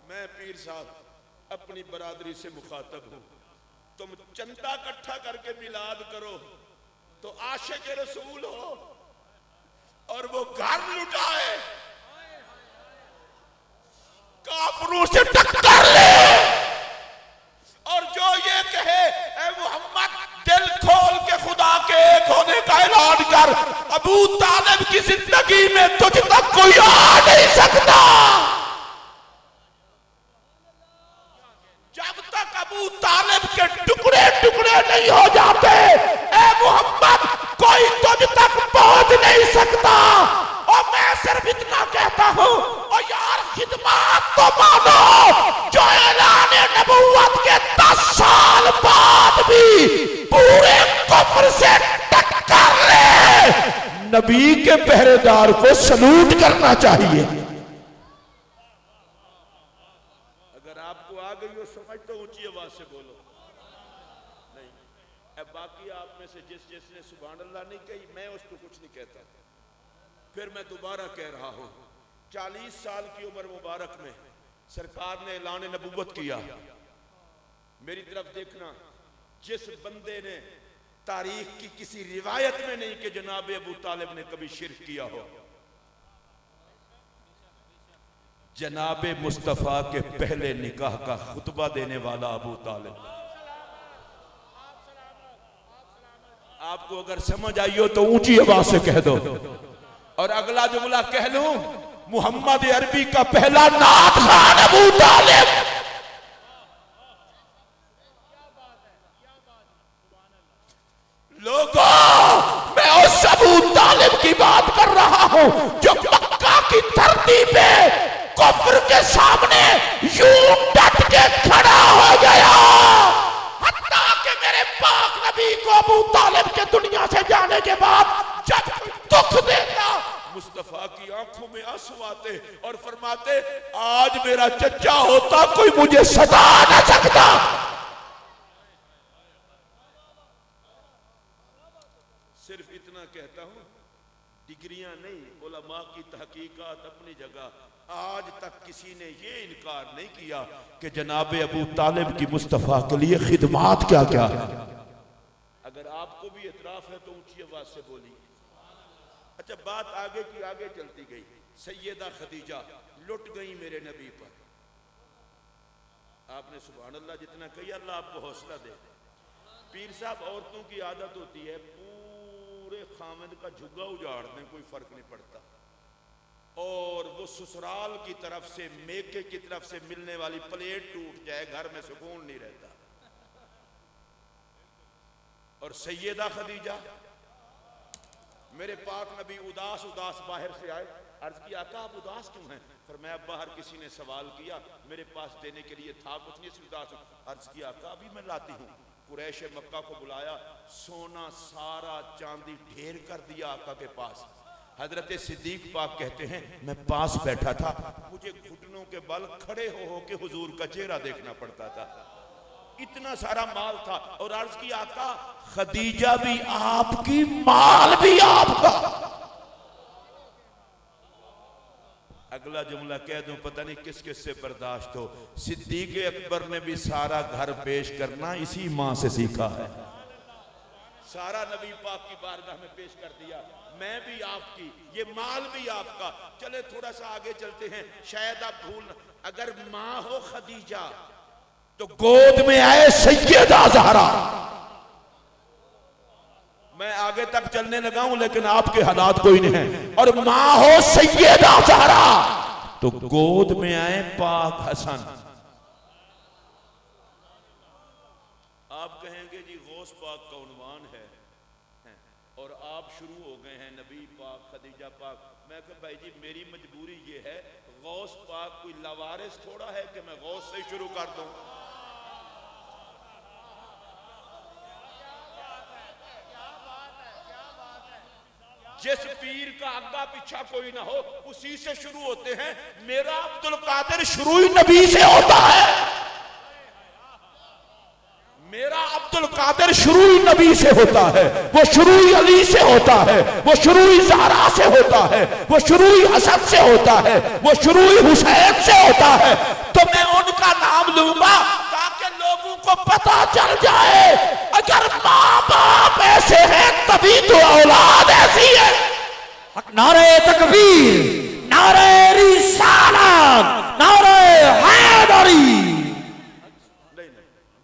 मैं पीर साहब अपनी बरादरी से मुखातब हूं, तुम चंदा इकट्ठा करके मिलाद करो तो आशिक रसूल हो, और वो घर लुटाए काफिरों से टक्कर ले, और जो ये कहे ऐ मोहम्मद दिल खोल के खुदा के एक होने का ऐलान कर, अबू तालिब की जिंदगी में तुझ तक कोई आ नहीं सकता। जब तक अबू तालिब के टुकड़े टुकड़े नहीं हो जाते, ऐ मोहम्मद कोई तुझ तक पहुंच नहीं सकता। और मैं सिर्फ इतना कहता हूं, और यार खिदमत तो मानो, जो ऐलान नबुव्वत के 10 साल बाद भी पूरे कुफ्र से टक्कर ले, नबी के पहरेदार को सलूट करना चाहिए। अगर आपको आ गई हो समझ तो ऊंची आवाज से बोलो। नहीं, अब बाकी आप में से जिसने सुभान अल्लाह नहीं कही, मैं उसको कुछ नहीं कहता। फिर मैं दोबारा कह रहा हूं, 40 साल की उम्र मुबारक में सरकार ने ऐलान नबुव्वत किया। मेरी तरफ देखना, जिस बंदे ने तारीख की किसी रिवायत में नहीं कि जनाब अबू तालिब ने कभी शिर्क किया हो, जनाब मुस्तफा के पहले निकाह का खुतबा देने वाला अबू तालिब। आपको अगर समझ आई हो तो ऊंची आवाज से कह दो। और अगला जुमला कह लूं, मोहम्मद अरबी का पहला नात खान अबू तालिब। लोगों, मैं उस अबू तालिब की बात कर रहा हूं जो मक्का की धरती पे कुफ्र के सामने यूं डट के खड़ा हो गया, हत्ता कि मेरे नबी को अबू तालिब के दुनिया से जाने के बाद जब दुख देता, मुस्तफा की आंखों में आंसू आते और फरमाते आज मेरा चचा होता कोई मुझे सता न सकता। सिर्फ इतना कहता हूं, डिग्रियां नहीं, उलमा की तहकीकात अपनी जगह। आज तक किसी ने ये इनकार नहीं किया कि जनाब अबू तालिब की मुस्तफा के लिए खिदमात क्या क्या है। अगर आपको भी इतराफ है तो ऊंची आवाज से बोलिए। अच्छा, बात आगे की आगे चलती गई। सैयदा खदीजा लुट गई मेरे नबी पर। आपने सुभान अल्लाह जितना कही, अल्लाह आपको हौसला दे। पीर साहब, औरतों की आदत होती है पूरे खामिद का झुग्गा उजाड़ दें, कोई फर्क नहीं पड़ता, और वो ससुराल की तरफ से, मेके की तरफ से मिलने वाली प्लेट टूट जाए, घर में सुकून नहीं रहता। और सैयदा खदीजा, मेरे पाक नबी उदास उदास बाहर से आए। अर्ज की आका आप उदास क्यों हैं? फरमाया बाहर किसी ने सवाल किया, मेरे पास देने के लिए था कुछ नहीं, उदास हूं। अर्ज की आका अभी मैं लाती हूं। कुरैश मक्का को बुलाया, सोना सारा चांदी ढेर कर दिया आका के पास। हजरत सिद्दीक पाक कहते हैं मैं पास बैठा था, मुझे घुटनों के बल खड़े हो के हुजूर का चेहरा देखना पड़ता था, इतना सारा माल था। और अर्ज की आका खदीजा भी आपकी, माल भी आपका। अगला जुमला कह दूं, पता नहीं किस किस से बर्दाश्त हो। सिद्दीक अकबर ने भी सारा घर पेश करना इसी मां से सीखा है। सारा नबी पाक की बारगाह में पेश कर दिया, मैं भी आपकी, ये माल भी आपका। चले थोड़ा सा आगे चलते हैं, शायद आप भूल, अगर मां हो खदीजा तो गोद में आए सैयदा ज़हरा। मैं आगे तक चलने लगा हूं लेकिन आपके हालात कोई नहीं है। और मां हो सैयदा ज़हरा तो गोद में आए पाक हसन। आप कहेंगे जी गौस पाक का उन्वान है और आप शुरू हो गए हैं नबी पाक खदीजा पाक। मैं कहा भाई जी मेरी मजबूरी ये है, गौस पाक कोई लवारिस थोड़ा है कि मैं गौस से शुरू कर दूं। जिस पीर का आगा पीछा कोई ना हो उसी से शुरू होते हैं। मेरा अब्दुल कादिर शुरू ही नबी से होता है, मेरा अब्दुल कादिर शुरू ही नबी से होता है, वो शुरू ही अली से होता है, वो शुरू ही ज़हरा से होता है, वो शुरू ही हसन से होता है, वो शुरू ही हुसैन से होता है। तो मैं उनका नाम लूंगा ताकि लोगों को पता चल जाए अगर माँ बाप ऐसे हैं तभी तो औलाद ऐसी है। नारे तकबीर, नारे रिसालत, नारे हैदरी।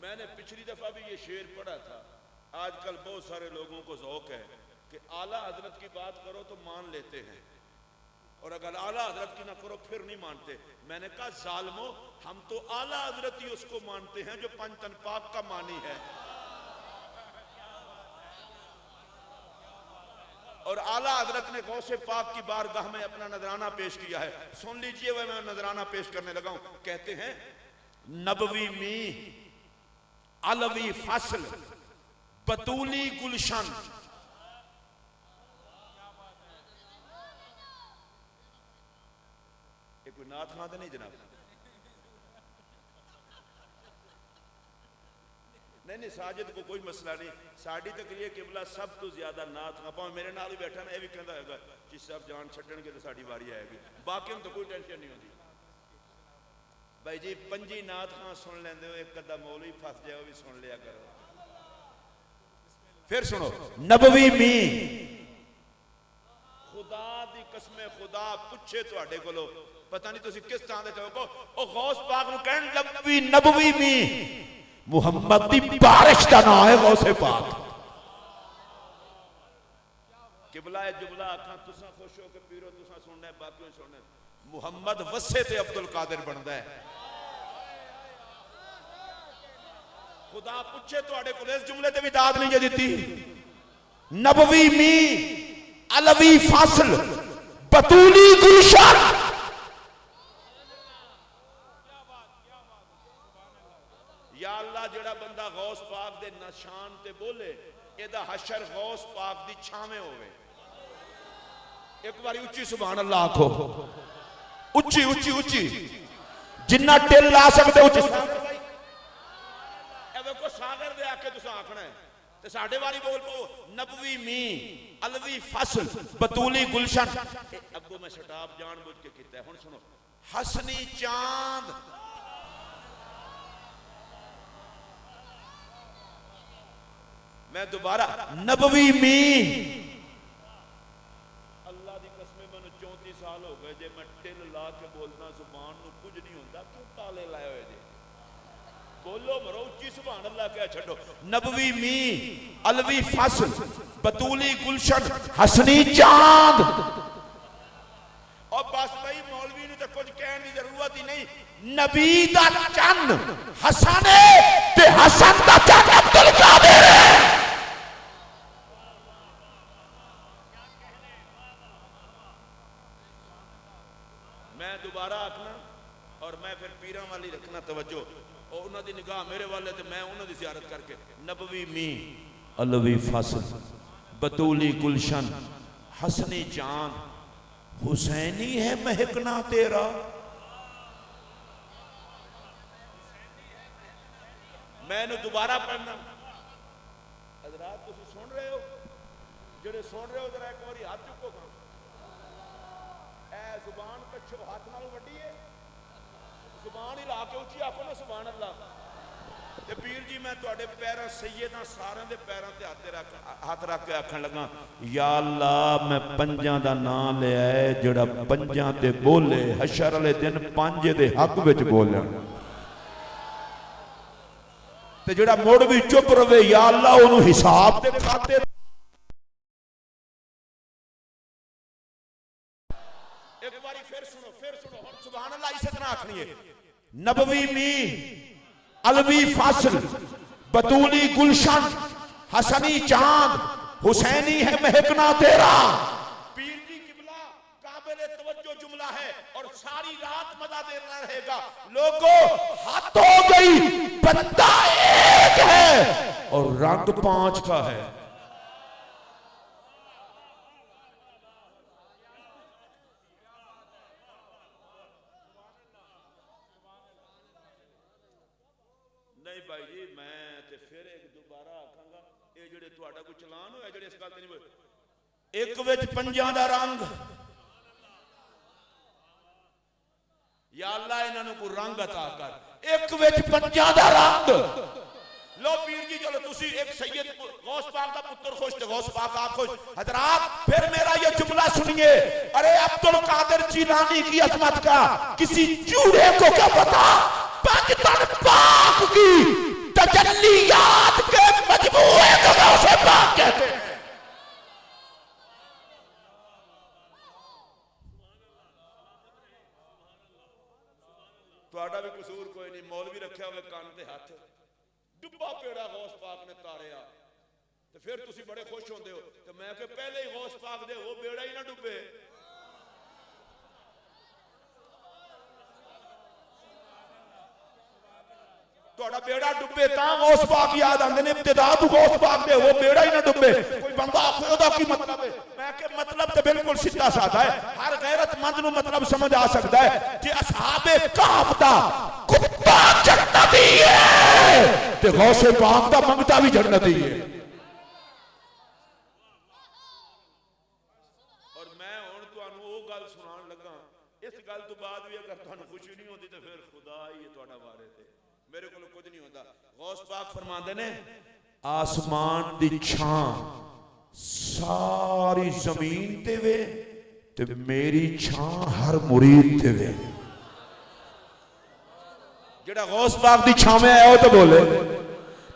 मैंने पिछली दफा भी ये शेर पढ़ा था। आजकल बहुत सारे लोगों को ज़ौक है कि आला हजरत की बात करो तो मान लेते हैं और अगर आला हजरत की ना करो फिर नहीं मानते। मैंने कहा जालिमो, हम तो आला हजरत ही उसको मानते हैं जो पंचतन पाक का मानी है। और आला हजरत ने गौसे पाक की बारगाह में अपना नजराना पेश किया है। सुन लीजिए, वह मैं नजराना पेश करने लगा हूं। कहते हैं नबवी मी अलवी फसल बतूली गुलशन। ये कोई नात खां तो नहीं जनाब? नहीं, साजिद को कोई मसला नहीं। साड़ी तकरीर किबला सब तो ज्यादा नात खां, भावें मेरे नाल ही बैठा ना, यह भी कहता है कि सब जान छड्डणगे तो साड़ी वारी आएगी, बाकी तो कोई टेंशन नहीं होती। भाई जी पंजी नात खां सुन लेंदे हो, एक अद्धा मौलवी फस जाए भी सुन लिया करो। फिर सुनो, नबवी मी खुदा दी कसम खुदा पुछे तुहाडे कोलो, पता नहीं तुसी किस तरह दे चौको ओ गौस पाक नु कहन नबवी नबवी मी मुहम्मद दी बारिश का नाम है गौसे पाक। किबला जुबला आखा तुसा खुश हो के पीरो तुसा सुनना है, बाकी सुनना। मुहम्मद वसे ते अब्दुल कादिर बनदा है। खुदा पूछे तुहाडे कोल इस जुमले ते भी दाद नहीं जे दित्ती। नबवी मी अलवी फासल बतूली गुलशन। या अल्लाह जेड़ा बंदा गौस पाक दे दे निशान ते बोले एदा हशर गौस पाक दी छावे होवे। एक बारी उच्ची सुभान अल्लाह आखो, उच्ची उच्ची उच्ची जिन्ना टिल ला सकते उच्ची। देखो सागर दे आके तुसा आखना है ते साडे वाली बोल पो नबवी मी अलवी फसल बतूली गुलशन। अगो मैं शटाब जानबूझ के कीता है। हुन सुनो हसनी चांद मैं दोबारा नबवी मी। अल्लाह दी कसम मैनू 34 साल हो गए जे मैं टिल ला के बोलना जुबान नू कुछ नहीं होंदा। क्यों ताले लाए हुए जे बोलो मरो उच्ची सुभान अल्लाह क्या छड़ो। नबवी मी अलवी फसल बतूली गुलशन हसनी चांद। और बस भाई मौलवी ने तो कुछ कहने की जरूरत ही नहीं। नबी दा चन्न हसन ते हसन दा चन्न अब्दुल कादिर है। मैं दोबारा आखना और मैं फिर पीरां वाली रखना तवज्जो और उन्हां दी निगाह मेरे वाले ते मैं उन्हां दी ज़ियारत करके नबवी मी अलवी फसल बतूली गुलशन हसनी चांद हुसैनी है महकना तेरा। मैंने दोबारा पढ़ना। हज़रात तुम सुन रहे हो, जेड़े सुन रहे हो जरा एक बारी हाथ चुको करो। ए जुबान पिछो हाथ नाल वड्डी है, जुबान ही ला के उच्ची आखो ना सुभान अल्लाह। ते पीर जी मैं तुहाडे पैरां सैयदां सारे दे पैरां ते हाथ रख के आखन लगा या अल्लाह मैं पंजां दा नाम लिया है जेड़ा पंजां ते बोले हशर वाले दिन पंज दे हक विच बोले ते जेड़ा मुड़ भी चुप रवे या अल्लाह ओनू हिसाब दे खाते। एक बारी फिर सुनो हुन सुभान अल्लाह इस तरह आखनी है। नबवी मी अलवी फासिल बतूली गुलशन हसनी चांद हुसैनी है महकना तेरा। पीर जी किबला काबिल तवज्जो जुमला है और सारी रात मजा देना रहेगा। लोगों हाथ हो गई बंदा एक है और रंग पांच का है। नहीं भाई जी मैं ते फिर एक दोबारा आखांगा ये जेड़े तुहाडा कोई चलान होया जेड़े इस गल ते नहीं एक विच पंजां दा रंग या अल्लाह इन्हां नूं कोई रंग अता कर। एक विच पंजां दा रंग लो पीर जी चलो तुसी एक सैयद गौस पाक दा पुत्र खुश ते गौस पाक आप खुश। हजरात फिर मेरा ये जुमला सुनिए। अरे अब्दुल कादिर जिलानी की अजमत का किसी चूहे को क्या पता। पाकिस्तान पाक की तजल्लियात के मजमूए को गौसे पाक कहते हैं। तुहाडा भी कसूर कोई नहीं। मौलवी रखा हुए कान ते हाथ डुब्बा पेड़ा गौस पाक ने तारिया तो फिर तुसी बड़े खुश होंदे हो तो मैं कि पहले ही गौस पाक दे वो बेड़ा ही ना डुबे। तुहाडा बेड़ा डुबे तां गौस पाक याद आंदे ने। इब्तिदा तू गौस पाक दे वो बेड़ा ही ना डुबे। कोई बंदा आखे ओदा की मतलब है। मैं कि मतलब तो बिल्कुल सीधा साधा है। हर गैरतमंद नूं मतलब समझ आ सकता है कि असहाबे कहफ दा कुत्ता जन्नती है ते गौसे पाक दा मंगता भी जन्नती है। और मैं हुण तुहानू वो गल सुनाण लगा। इस गल तो बाद भी अगर तुहानू खुशी नहीं होती तो फिर खुदा ही है तुहाडा वारे ते मेरे को कुछ नहीं होता। गौस पाक फरमाते ने आसमान दी छां सारी जमीन ते वे ते मेरी छां हर मुरीद ते वे। जेड़ा गौस पाक दी छां में आया हो तो बोले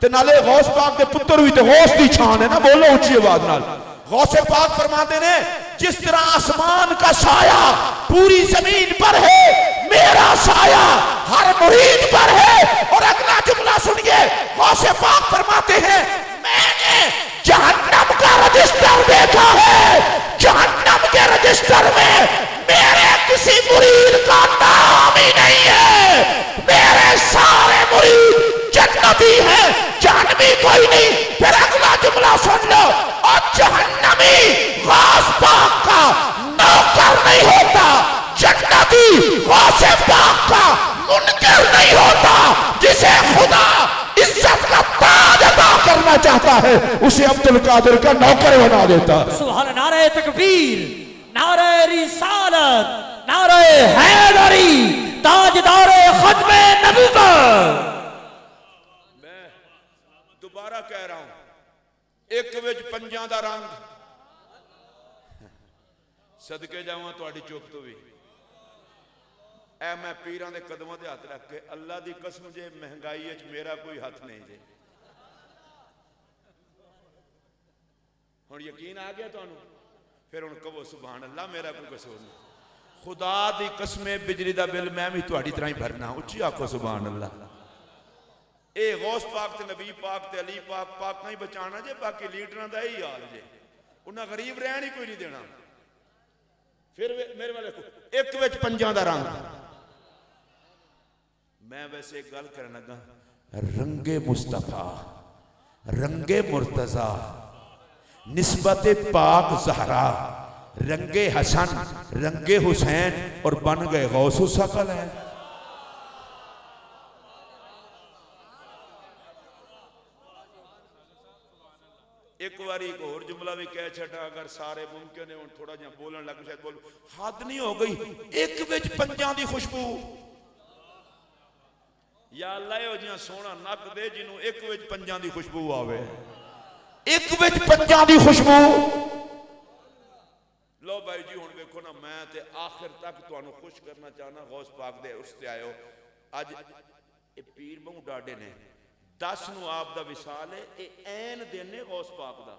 ते नाले गौस पाक दे पुत्र भी ते गौस दी छां है ना। बोलो ऊंची आवाज नाल। गौसे पाक फरमाते ने जिस तरह आसमान का साया पूरी जमीन पर है मेरा साया हर मुरीद पर है। और अगला जुमला सुनिए। गौसे पाक फरमाते हैं मैंने जहन्नम का रजिस्टर देखा है। जहन्नम के रजिस्टर में मेरे किसी मुरीद का नाम ही नहीं है। मेरे सारे मुरीद जन्नती है, जहन्नमी कोई नहीं। फिर अगला जुमला सुन लो, और जहन्नमी गौस पाक का नौकर नहीं होता, जन्नती गौस पाक का मुनकर नहीं होता। जिसे खुदा इज्जत का ताज अता करना चाहता है उसे अब्दुल कादिर का नौकर बना देता है। सुभान, नारे तकबीर, नारे रिसालत, नारे हैदरी, ताजदारे खत्मे नबूवत। मैं दोबारा कह रहा हूं, एक विच पंजां दा रंग, सदके जावां तुहाडी चुप तो भी। ऐ मैं पीरां दे कदमां ते हथ रख के अल्लाह दी कसम जे महंगाई च मेरा कोई हथ नहीं जे। हुण यकीन आ गया तुहानू? फिर हुण कहो सुभान अल्लाह, मेरा कोई कसूर नहीं। खुदा दी कसमे बिजली दा बिल मैं भी तुहाडी तरह ही भरना। उच्ची आखो सुभान अल्लाह। ए गौस पाक ते नबी पाक ते अली पाक पाक ही बचाना जे, बाकी लीडरां दा ही हाल जे। उन्हां गरीब रहन ही कोई नहीं देना। फिर मेरे वाले एक विच पंजां दा रंग। मैं वैसे एक गल करन लगा, रंगे मुस्तफा, रंगे मुर्तजा, निस्बते पाक ज़हरा, रंगे हसन, रंगे हुसैन, और बन गए गौसु सकल है। एक बार एक और जुमला भी कह छटा, अगर सारे मुमकिन है थोड़ा जिहा बोलन लग, शायद बोल हद नहीं हो गई। एक विच पंजां दी खुशबू, या अल्लाह हो जिहा सोहना नक दे जिन्हों एक विच पंजां दी खुशबू आवे। एक विच पंजां दी खुशबू। लो भाई जी हुण वेखो ना, मैं ते आखिर तक तुहानू खुश करना चाहना। गौस पाक दे उस ते आयो। अज ये पीर बहु डाडे ने 10 नूं आप दा विसाल है, ये ऐन दिन है गौस पाक दा।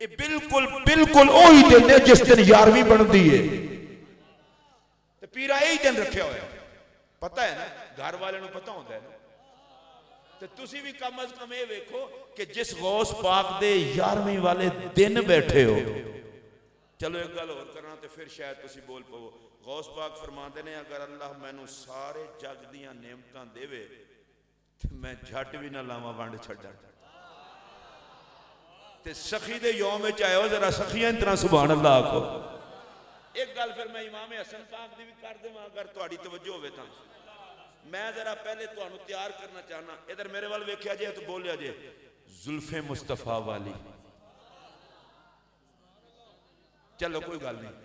ये बिल्कुल बिल्कुल ओही दिन है जिस दिन 11वीं बनती है। ते पीरा यही दिन रखा होया, पता है ना, घर वाले नूं पता होंदा है ना। ते तुसी भी कम अज कम ये वेखो कि जिस गौस पाक दे 11वीं वाले दिन बैठे हो। चलो एक गल होर करना ते फिर शायद तुसी बोल पवो। गौस पाक फरमाते ने, अगर अल्लाह मैनू सारे जग दियां नेमतां देवे ते मैं झट भी ना लावां वंड छड्डां। ते सखी दे यौम विच आयो, जरा सखियां इतना सुभान अल्लाह आखो। एक गल फिर मैं इमाम हसन पाक दी भी कर देवां, अगर तुहाडी तवज्जो होवे तां। मैं जरा पहले तुहानू तैयार करना चाहना। इधर मेरे वाल वेख्या जे तो बोलिया जे, जुल्फे मुस्तफा वाली। चलो कोई गल नहीं,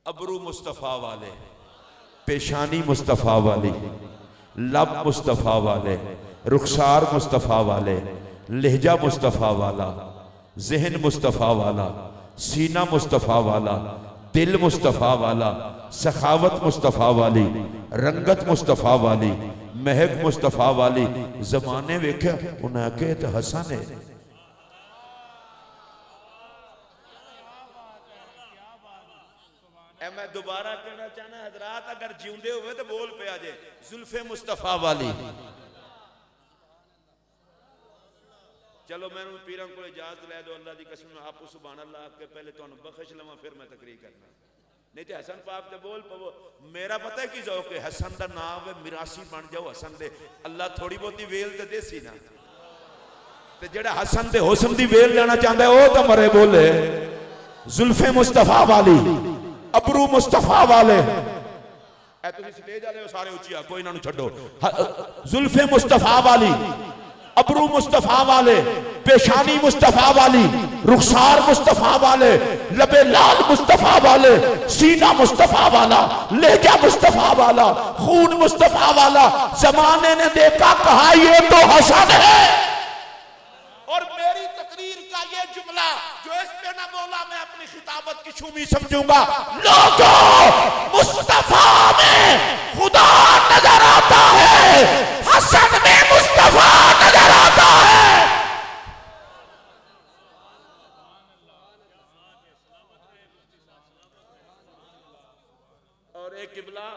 अबरू मुस्तफा वाले, पेशानी मुस्तफा वाली, लब मुस्तफा वाले, रुखसार मुस्तफा वाले, लहजा मुस्तफा वाला, जहन मुस्तफा वाला, सीना मुस्तफा वाला, दिल मुस्तफा वाला, सखावत मुस्तफा वाली, रंगत मुस्तफा वाली, महक मुस्तफा वाली। जमाने वेख्या उन्हें आखे तो हसन है। मैं दोबारा कहना चाहना हजरात, अगर जिंदे हुए तो बोल पे आजे, जुल्फे मुस्तफा वाली। चलो मैनू पीरां को इजाजत लै दो, अल्लाह की कसम आप सुभान अल्लाह के पहले तुहानू बख्श लवां, फिर मैं तकरीर करना। नहीं तो हसन पाक दे बोल पवो। मेरा पता है कि जौक है, हसन दा नाम है, मिरासी बन जाओ हसन दे। अल्लाह थोड़ी बहुती वेल ते देसी ना, ते जेड़ा हसन दे हुस्न दी वेल लेना चाहता है वो तो मरे बोले। जुल्फे मुस्तफा वाली, अबरू मुस्तफा वाले। स्टेज वाले सारे उच्ची आखो, इन्हां नूं छड्डो। जुल्फे मुस्तफा वाली, अबरू मुस्तफा वाले, पेशानी मुस्तफा वाली, रुखसार मुस्तफा वाले, लबे लाल मुस्तफा वाले, सीना मुस्तफा वाला, लहजा मुस्तफा वाला, खून मुस्तफा वाला। जमाने ने देखा, कहा ये तो हसन है। और मेरी तकरीर का ये जुमला जो इस पे ना बोला, मैं अपनी खिताबत की छूमी समझूंगा। लोगों, मुस्तफा में खुदा नजर आता है, हसन में मुस्तफा नजर आता है। और एक किबला,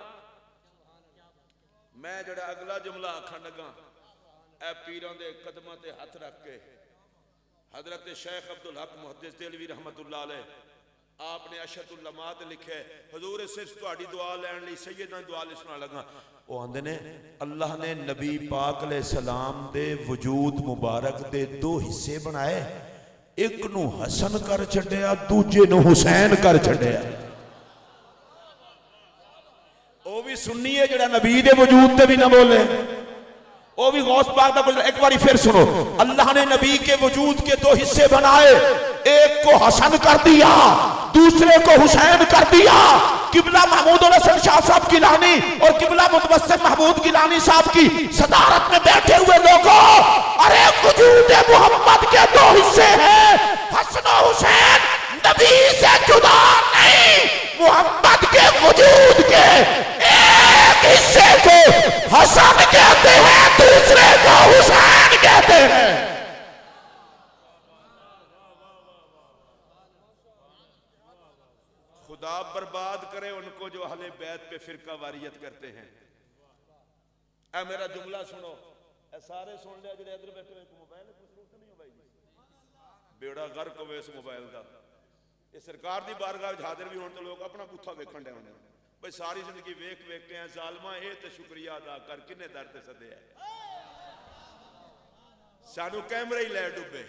मैं जड़ा अगला जुमला आखन लगा, ए पीरां दे कदमां ते हथ रख के हजरत शेख अब्दुल हक मुहद्दिस देलवी रहमतुल्लाह अलैह आपने अशदुल लमात लिखे हजूर सिर्फ तुहाडी दुआ लैन लई सैयदना दुआ लई सुना लगा। वो आंदे ने अल्लाह ने नबी पाक अलैहि सलाम दे वजूद मुबारक दे दो हिस्से बनाए, एक नू हसन कर छड्या, दूजे नू हुसैन कर छड्या। वो भी सुन्नी है जेड़ा नबी दे वजूद ते भी ना बोले, वो भी गौस पाक दा बोले। एक बारी फिर सुनो, अल्लाह ने नबी के वजूद के दो हिस्से बनाए, एक को हसन कर दिया, दूसरे को हुसैन कर दिया। किबला महमूद हसन शाह साहब गिलानी और किबला मुतवस्सिल महमूद गिलानी साहब की सदारत में बैठे हुए लोगों, अरे वजूद मोहम्मद के दो हिस्से हैं, हसन और हुसैन नबी से जुदा नहीं, मोहम्मद के वजूद के एक हिस्से को हसन कहते हैं, दूसरे को हुसैन कहते हैं। खुदा बर्बाद करे उनको जो अहले बैत पे फिरका वारियत करते हैं। ऐ मेरा जुमला सुनो, ऐ सारे सुन लिया जो इधर बैठे हुए मोबाइल कुछ जरूरत नहीं हो भाई जी, बेड़ा गर्क होवे इस मोबाइल का। ये सरकार की बारगाह हाजिर भी होने तो लोग अपना बूथा वेखण डे होने भाई, सारी जिंदगी वेख वेख के जालमा ये तो शुक्रिया अदा कर किन्ने दर ते सदे है, सानू कैमरे ही लै डुबे।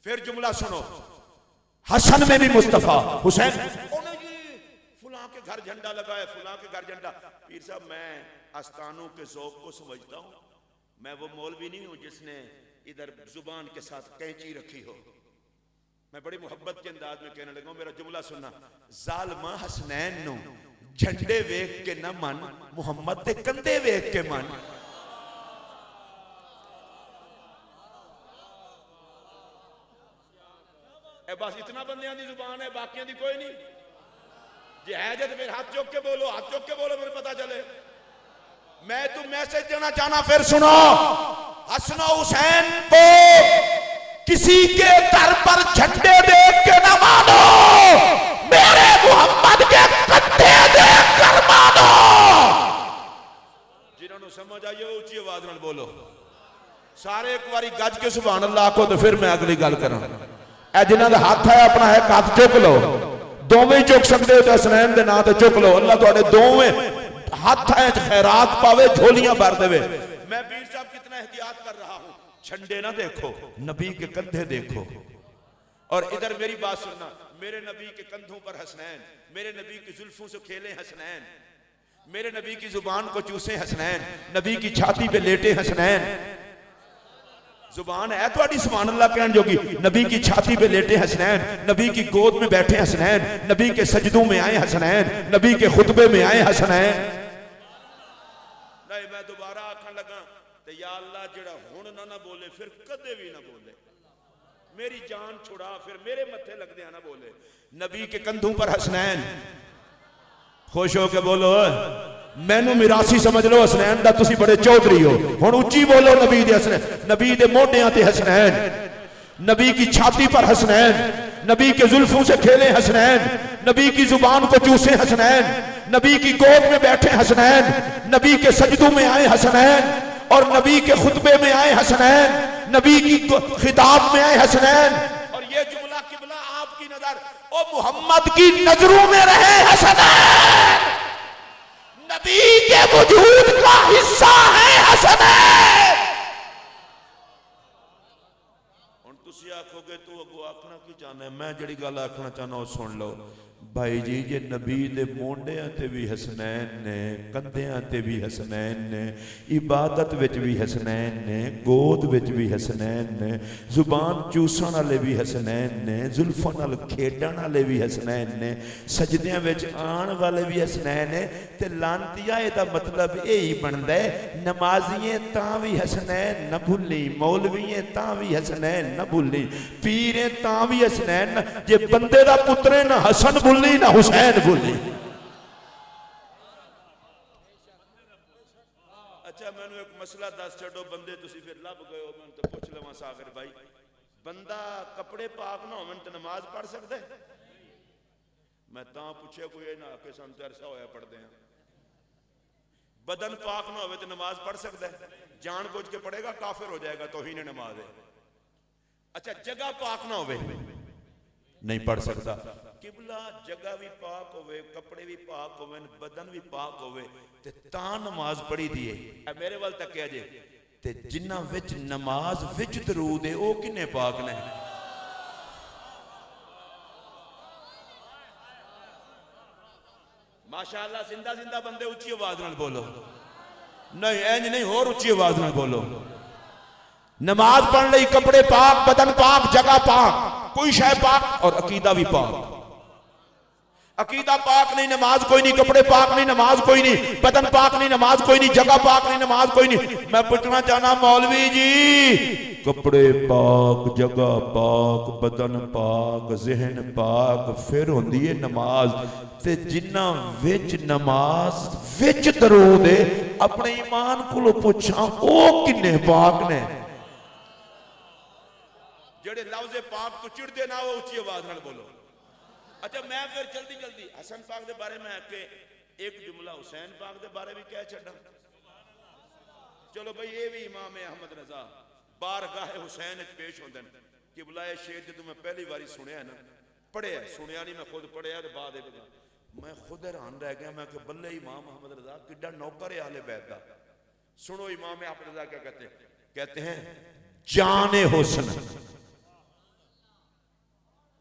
फिर जुमला सुनो, हसन में भी मुस्तफा, हुसैन फुला के घर झंडा लगाया, फुला के घर झंडा। पीर साहब मैं आस्तानों के ज़ौक़ को समझता हूँ, मैं वो मौलवी नहीं हूँ जिसने इधर जुबान के साथ कैंची रखी हो। मैं बड़ी मोहब्बत के अंदाज में कहने लगा, मेरा जुमला सुनना, जालमा हसनैन नु झंडे वेख के न मन, मुहम्मद दे कंधे वेख के मन। बस इतना बंदियां दी जुबान है, बाकियां दी कोई नहीं। जे है जब फिर हाथ चुक के बोलो, हाथ चुक के बोलो, मुझे पता चले। मैं तुम मैसेज देना चाहना, फिर सुनो, हसन हुसैन को किसी के दर पर झंडे देख के न मानो, मेरे मोहम्मद के कंधे देख कर मानो। जिन्होंने समझ आई ऊंची आवाज में बोलो सारे एक बारी गज के सुभान अल्लाह को, तो फिर मैं अगली गल करा। जिन्होंने हाथ है अपना है हाथ चुक लो, दोवें चुक सकते हो तो हसनैन के नाम से चुक लो, अल्लाह तुहाडे दोवें हाथ है खैरात पावे, झोलियां भर देवे। मैं पीर साहब कितना एहतियात कर रहा हूं, झंडे ना देखो, नबी के कंधे देखो। और इधर मेरी बात सुनना, मेरे नबी के कंधों पर हसनैन, मेरे नबी की जुल्फों से खेले हसनैन, मेरे नबी की जुबान को चूसे हसनैन, नबी की छाती पे लेटे हसनैन। जुबान है थोड़ी सुभान अल्लाह कहने जोगी, नबी की छाती पे लेटे हसनैन, नबी की गोद में बैठे हसनैन, नबी के सजदों में आए हसनैन, नबी के खुतबे में आए हसनैन। नहीं मैं दोबारा आखन लगा, तो या अल्लाह जेड़ा हुण ना बोले फिर कदे भी ना बोले, मेरी जान छुड़ा, फिर मेरे मत्थे लगदे ना बोले। नबी के कंधों पर हसनैन, खुश हो के बोलो, मैनू मिरासी समझ लो हसनैन दा, तुसी बड़े चौधरी हो। हुण उच्ची बोलो, नबी दे हसनैन, नबी दे मोढियां ते हसनैन, नबी की छाती पर हसनैन, नबी के जुल्फों से खेले हसनैन, नबी की जुबान को चूसे हसनैन, नबी की गोद में बैठे हसनैन, नबी के सजदों में आए हसनैन, और नबी के खुतबे में आए हसनैन, नबी की खिताब में आए हसनैन। और ये जुमला किबला आपकी नजर ओ मोहम्मद की नजरों में रहे हसनैन, नबी के वजूद का हिस्सा है हसनैन। हुण तुसी आखोगे तू अगो आखना की चाहना है, मैं जिहड़ी गल आखना चाहना सुन लो। भाई जी जे नबी दे मोंडियां ते भी हसनैन ने, कंधियां ते भी हसनैन ने, इबादत विच भी हसनैन ने, गोद विच भी हसनैन ने, जुबान चूसण वाले भी हसनैन ने, जुल्फां नाल खेडण वाले भी हसनैन ने, सजदियां विच आण वाले भी हसनैन ने, ते लानतिया इहदा मतलब यही बनदा है, नमाज़िए तां भी हसनैन न भुल्ली, मौलवीए तां भी हसनैन न भुल्ली, पीरे तां भी हसनैन, जे बंदे दा पुत्रे ना हसन भुल्ली ना हुसैन भुल्ली। अच्छा मैनू एक मसला दस छो, बंदे तुसी फिर लभ गए हो, मैं तो पूछ लवां सागर भाई, बंदा कपड़े पाक ना होवन ते नमाज पढ़ सकदा है? मैं तां पूछे कोई ना आके सन तो अरसा होया पढ़दे हैं। बदन पाक ना होवे ते नमाज पढ़ सकदा है? जान बुझ के पढ़ेगा काफिर हो जाएगा, तौहीन नमाज है। अच्छा जगह पाक ना होवे नहीं पढ़ सकता, किबला जगह भी पाक होवे, कपड़े भी पाक होवे, बदन भी पाक होवे ते तां नमाज पढ़ी दी है। मेरे वाल तकिया जे ते जिन्ना विच नमाज विच दरूद है ओ किन्ने पाक ने। माशाअल्लाह जिंदा जिंदा बंदे उच्ची आवाज नाल बोलो। नहीं इंज नहीं, होर उच्ची आवाज नाल बोलो। नमाज पढ़ लई, कपड़े पाक, बदन पाक, जगह पाक, कोई शय पाक और अकीदा भी पाक। अकीदा पाक नहीं नमाज कोई नहीं, कपड़े पाक नहीं नमाज कोई नहीं, बदन पाक नहीं नमाज कोई नहीं, जगह पाक नहीं नमाज कोई नहीं। मैं पूछना चाहना मौलवी जी, कपड़े पाक, जगह पाक, बदन पाक, जहन पाक, फिर होंदी है नमाज। ते जिन्ना विच नमाज विच दरूद है, अपने ईमान को पूछा ओ किन्ने पाक ने। जेड़े लफ्ज़ पाक तो चिड़दे ना वो उच्ची आवाज नाल बोलो। अच्छा मैं फिर जल्दी जल्दी हसन पाक के बारे में आके एक जुमला हुसैन पाक के बारे में कह छड़ा। चलो भाई ये भी इमाम अहमद रजा बारगाह हुसैन पेश होंदे ने। किबलाए शेर जो मैं पहली बारी सुनिया ना, पढ़िया सुनिया नहीं, मैं खुद पढ़िया बाद मैं खुद हैरान रह गया। मैं बल्ले इमाम अहमद रजा किड्डा नौकर है आले बैत दा। सुनो इमाम अहमद रजा क्या कहते हैं? कहते हैं जाने हुस्न।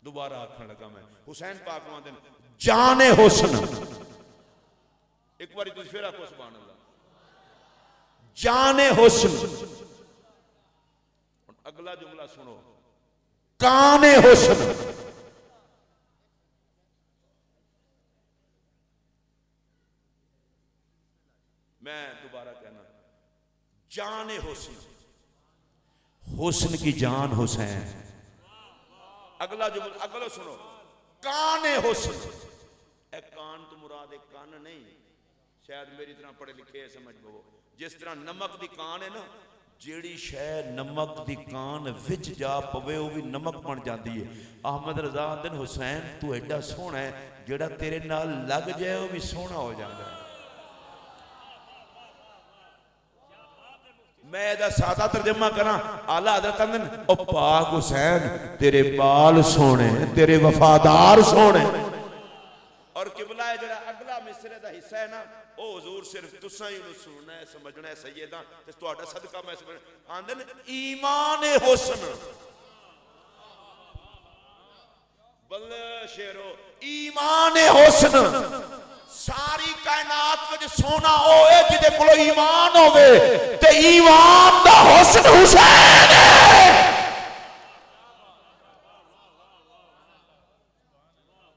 दोबारा आखने लगा मैं, हुसैन पाक आंदे जाने हुस्न। एक बारी तुझ फिर आखो सुभान अल्लाह। जाने हुस्न। अगला जुमला सुनो, काने हुस्न। मैं दोबारा कहना, जाने हुस्न, हुस्न की जान हुसैन। अगला जुमला अगला सुनो, काने हुस्न। ए कान तो मुराद एक कान नहीं, शायद मेरी तरह पढ़े लिखे समझ लो। जिस तरह नमक दी कान है ना, जेड़ी शय नमक दी कान विच जा पवे वो भी नमक बन जाती है। अहमद रजा आंदे हुसैन तू एडा सोहना है, जेड़ा तेरे नाल लग जाए वो भी सोहना हो जाता है। मैं इहदा सादा तर्जमा करा, आला हज़रत आंदे ओ पाक हुसैन तेरे बाल सोहने, तेरे वफादार सोहने। और किबला है जेड़ा अगला मिसरे दा हिस्सा है ना, ओ हुजूर सिर्फ तुसा ही उन्हें सुनना है, समझना है सैयदा ते तुहाडा सदका मैं समझ। आंदे ने ईमान हुस्न। बल्ले शेरो, ईमान हुस्न। सारी कायनात में सोना होए जिदे कोलो ईमान होवे ते ईमान दा हुस्न हुसैन है।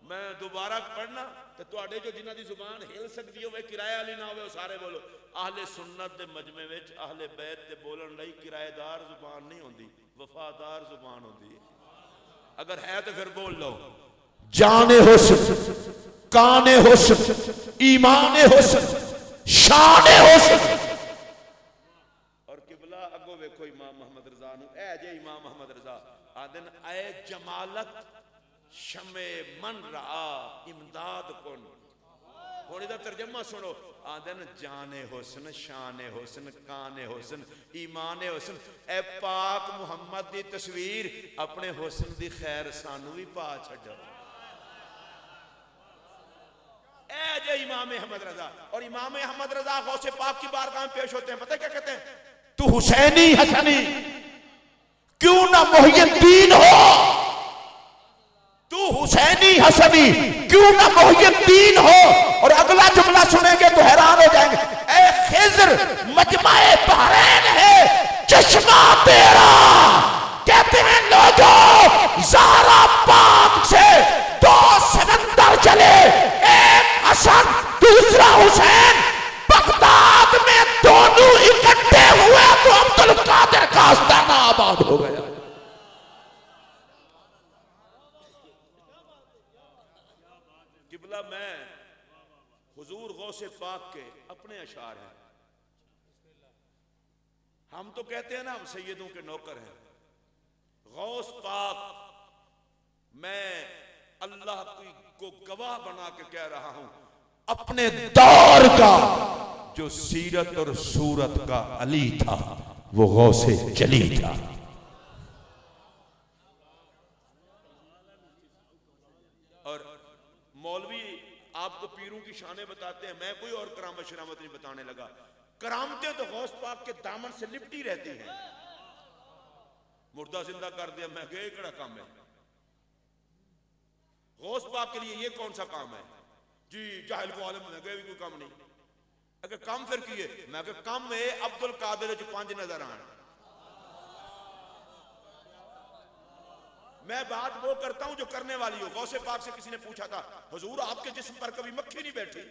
मैं दोबारा पढ़ना ते तुहाडे जो जिन्हां दी जुबान हिल सकदी होवे, किराए वाली ना होवे, सारे बोलो। आहले सुन्नत दे मजमे विच आहले बैत दे बोलण लई किराएदार जुबान नहीं होंदी, वफादार जुबान होंदी है। अगर है तो फिर बोल लो, जाने हुस्न, काने हुस्न, ईमान हुस्न, शान हुस्न। और किबला अगो वेखो इमाम मोहम्मद रजा नु, ए जे इमाम मोहम्मद रजा आदन ए जमालत शमे मन रहा इमदाद कुन। हुण इहदा तर्जमा सुनो, आदन जाने हुस्न, शान हुस्न, काने हुस्न, ईमान हुस्न। ए पाक मुहम्मद दी तस्वीर अपने हुस्न दी खैर सानू भी पा छड्डो। ए इमाम अहमद रजा। और इमाम अहमद रजा गौसे पाक की बारगाह में पेश होते हैं, पता क्या कहते हैं? तू हुसैनी हसनी क्यों ना मुहिय्यद्दीन हो, तू हुसैनी हसनी क्यों ना मुहिय्यद्दीन हो। और अगला जुमला सुनेंगे तो हैरान हो जाएंगे, ए खिज़्र मजमाए बहरैन है चश्मा तेरा। कहते हैं लोगों ज़हरा पाक से दो समंदर चले, हसन दूसरा हुसैन, बगदाद में दोनों इकट्ठे हुए तो अब्दुल कादिर का आस्ताना आबाद हो गया। किबला मैं हुजूर गौसे पाक के अपने अशार हैं। हम तो कहते हैं ना हम सैयदों के नौकर हैं। गौस पाक मैं अल्लाह को गवाह बना के कह रहा हूं, अपने दौर का जो सीरत और सूरत का अली था वो गौसे जली था। और मौलवी आपको पीरों की शानें बताते हैं, मैं कोई और करामत शरामत नहीं बताने लगा। करामतें तो गौस पाक के दामन से लिपटी रहती हैं। मुर्दा जिंदा कर दिया, मैं गए कड़ा काम है गौस पाक के लिए, ये कौन सा काम है जी? जाहिल को आलम में गए भी कोई काम नहीं। अगर काम फिर किए, मैं कम है अब्दुल कादिर च 5 नजर आन। मैं बात वो करता हूं जो करने वाली हो। गौसे पाक से किसी ने पूछा था, हुजूर आपके जिस्म पर कभी मक्खी नहीं बैठी?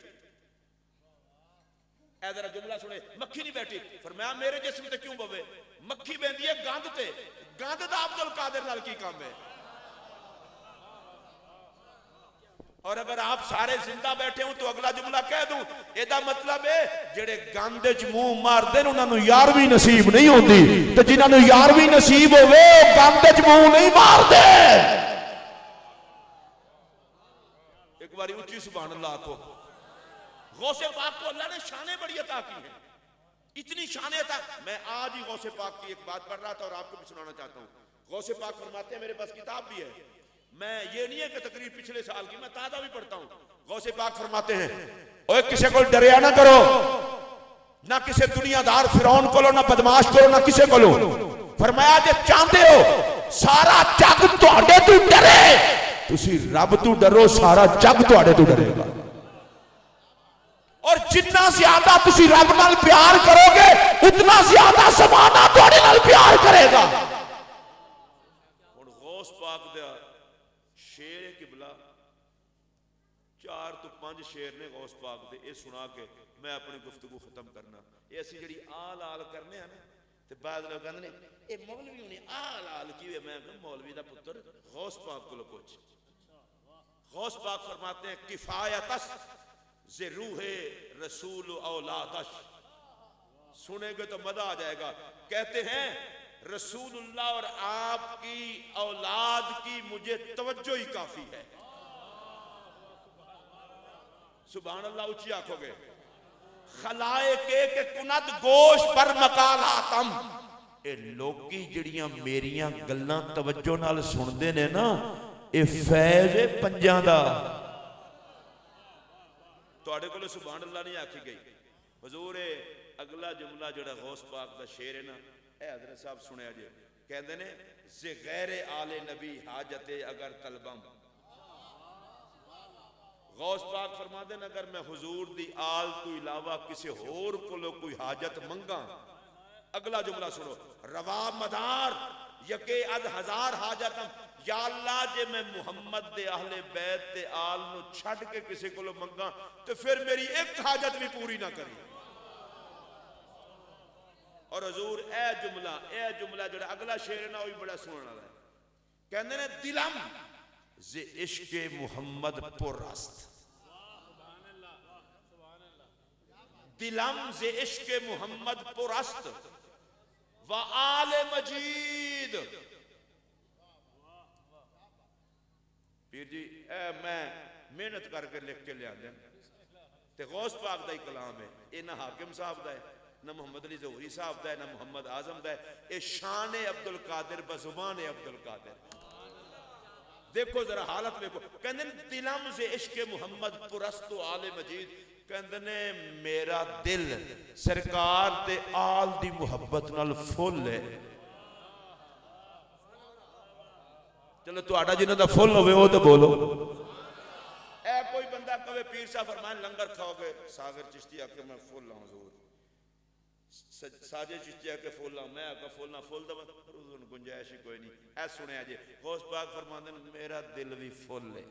ऐ जरा जुमला सुने, मक्खी नहीं बैठी। फरमाया मेरे जिस्म ते क्यों बवे? मक्खी बहती है गंद ते, गंद दा अब्दुल कादिर नाल की काम है? और अगर आप सारे जिंदा बैठे हो तो अगला जुमला कह दूं, एदा मतलब है जेड़े गंद च मुंह मारदे ने उन्हां नूं यारवीं नसीब नहीं होंदी, ते जिन्हां नूं यारवीं नसीब होवे गंद च मुंह नहीं मारदे। एक बारी उच्ची सुभान अल्लाह को। गौसे पाक को अल्लाह ने शानें बड़ी अता की हैं, इतनी शानें अता। मैं आज ही गौसे पाक की एक बात पढ़ रहा था और आपको भी सुनाना चाहता हूं। गौसे पाक फरमाते हैं, मेरे पास किताब भी है, मैं ये नहीं है कि तकरीर पिछले साल की, मैं ताजा भी पढ़ता हूं। गौसे पाक फरमाते हैं, ओए किसी को डरिया ना करो, ना किसी दुनियादार फिरौन को लो, ना बदमाश को लो, ना किसी को लो। फरमाया जे चाहते हो सारा जग तुहाडे तो डरे, तुसी रब तो डरो, सारा जग तुहाडे तो डरेगा। और जितना ज्यादा तुसी रब नाल प्यार करोगे उतना ज्यादा समाना तुहाडे नाल प्यार करेगा। हुण गौस पाक दा शेर किबला 4 तो 5 शेर ने गौस पाक दे, ये सुना के मैं अपनी गुफ्तगू खत्म करना। ये असी जिहड़ी आल आल करने हैं ना, ते बाद लोग कहंदे ने ए मौलवी ने आल आल की। मैं मौलवी दा पुत्र गौस पाक को पूछ। गौस पाक फरमाते हैं, किफायतस जे रूहे रसूल औलादश। सुनेंगे तो मजा आ जाएगा। कहते हैं रसूलुल्लाह और आपकी औलाद की मुझे तवज्जो ही काफी है। सुभान अल्लाह ऊंची आंखोगे। खलाए के कुनत गोश पर मकालातम। ए लोकी जड़ियां मेरियां गल्लां तवज्जो नाल सुनदे ने ना, ए फैज़ है पंजां दा। तुहाडे कोल सुभान अल्लाह नहीं आखी गई। हुजूर अगला जुमला जोड़ा गौस पाक दा शेर है ना, ए हजरत साहब सुने जे, कहते ने जे गैर आले नबी हाजते अगर तलबम। गौस पाक फरमाते हैं, अगर मैं हुजूर दी आल तो इलावा किसी होर कोलो कोई हाजत मंगा। अगला जुमला सुनो, रवा मदार यके अद हजार हाजतम। या अल्लाह जे मैं मुहम्मद दे अहले बैत ते आल नू छड़ के किसी कोलो मंगा तो फिर मेरी एक हाजत भी पूरी ना करी। और हुजूर ए जुमला जो अगला शेर है ना, वो भी बड़ा सुनने वाला है। कहते ने दिलम जे इश्के मुहम्मद पुरस्त। दिलम जे इश्के मुहम्मद पुरस्त व आले मजीद। पीर जी मैं मेहनत करके लिख के लिया ते गौस पाक दा ही कलाम है। ये ना हाकिम साहब दा है, ना मोहम्मद अली ज़ोहरी साहब दा है, ना मोहम्मद आजम दा है। ये शान अब्दुल कादिर बजुबान अब्दुल कादिर। देखो जरा हालत देखो। कहते दिलम से इश्क मुहम्मद पुरस्तो आले मजीद। कहते ने मेरा दिल सरकार ते आल दी मुहब्बत नाल फुल है। चलो तुहाडा जिन्हां दा फुल होवे वो तो बोलो। ए कोई बंदा कहे पीर साहब फरमान लंगर खाओगे, सागर चिश्ती आके मैं फुल लाऊं जोर, साजे चिश्ती आके फुल लाऊं, मैं आका फुल ना फुल दवा, गुंजाइश ही कोई नहीं। ऐ सुने जे गौस पाक फरमांदे मेरा दिल भी फुल है।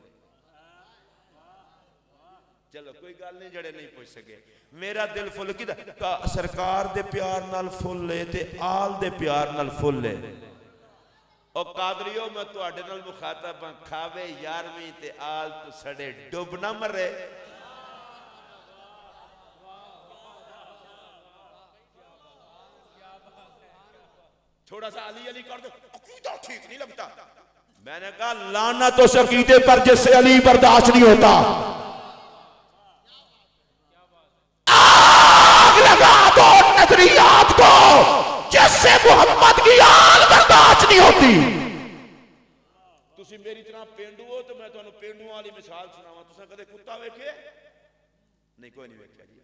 चलो कोई गल नहीं, जड़े नहीं पूछ सके। मेरा दिल फुल की सरकार दे प्यार नाल फुल है ते आल दे प्यार नाल फुल है। और कादरियो मैं तुहाडे नाल मुखातब हां, खावे यारवीं ते आल तो सड़े डुब ना मरे। थोड़ा सा अली अली कर दो, अकीदा ठीक नहीं लगता। मैंने कहा लाना तो उस अकीदे पर जिससे अली बर्दाश्त नहीं होता। आग लगा दो नजरियात को जिससे मोहम्मद की आल बर्दाश्त नहीं होती। तुसी मेरी तरह पेंडू हो तो मैं तुहानू पेंडू वाली मिसाल सुनावा। तुसा कदे कुत्ता वेखे? नहीं, कोई नहीं वेख्या जी।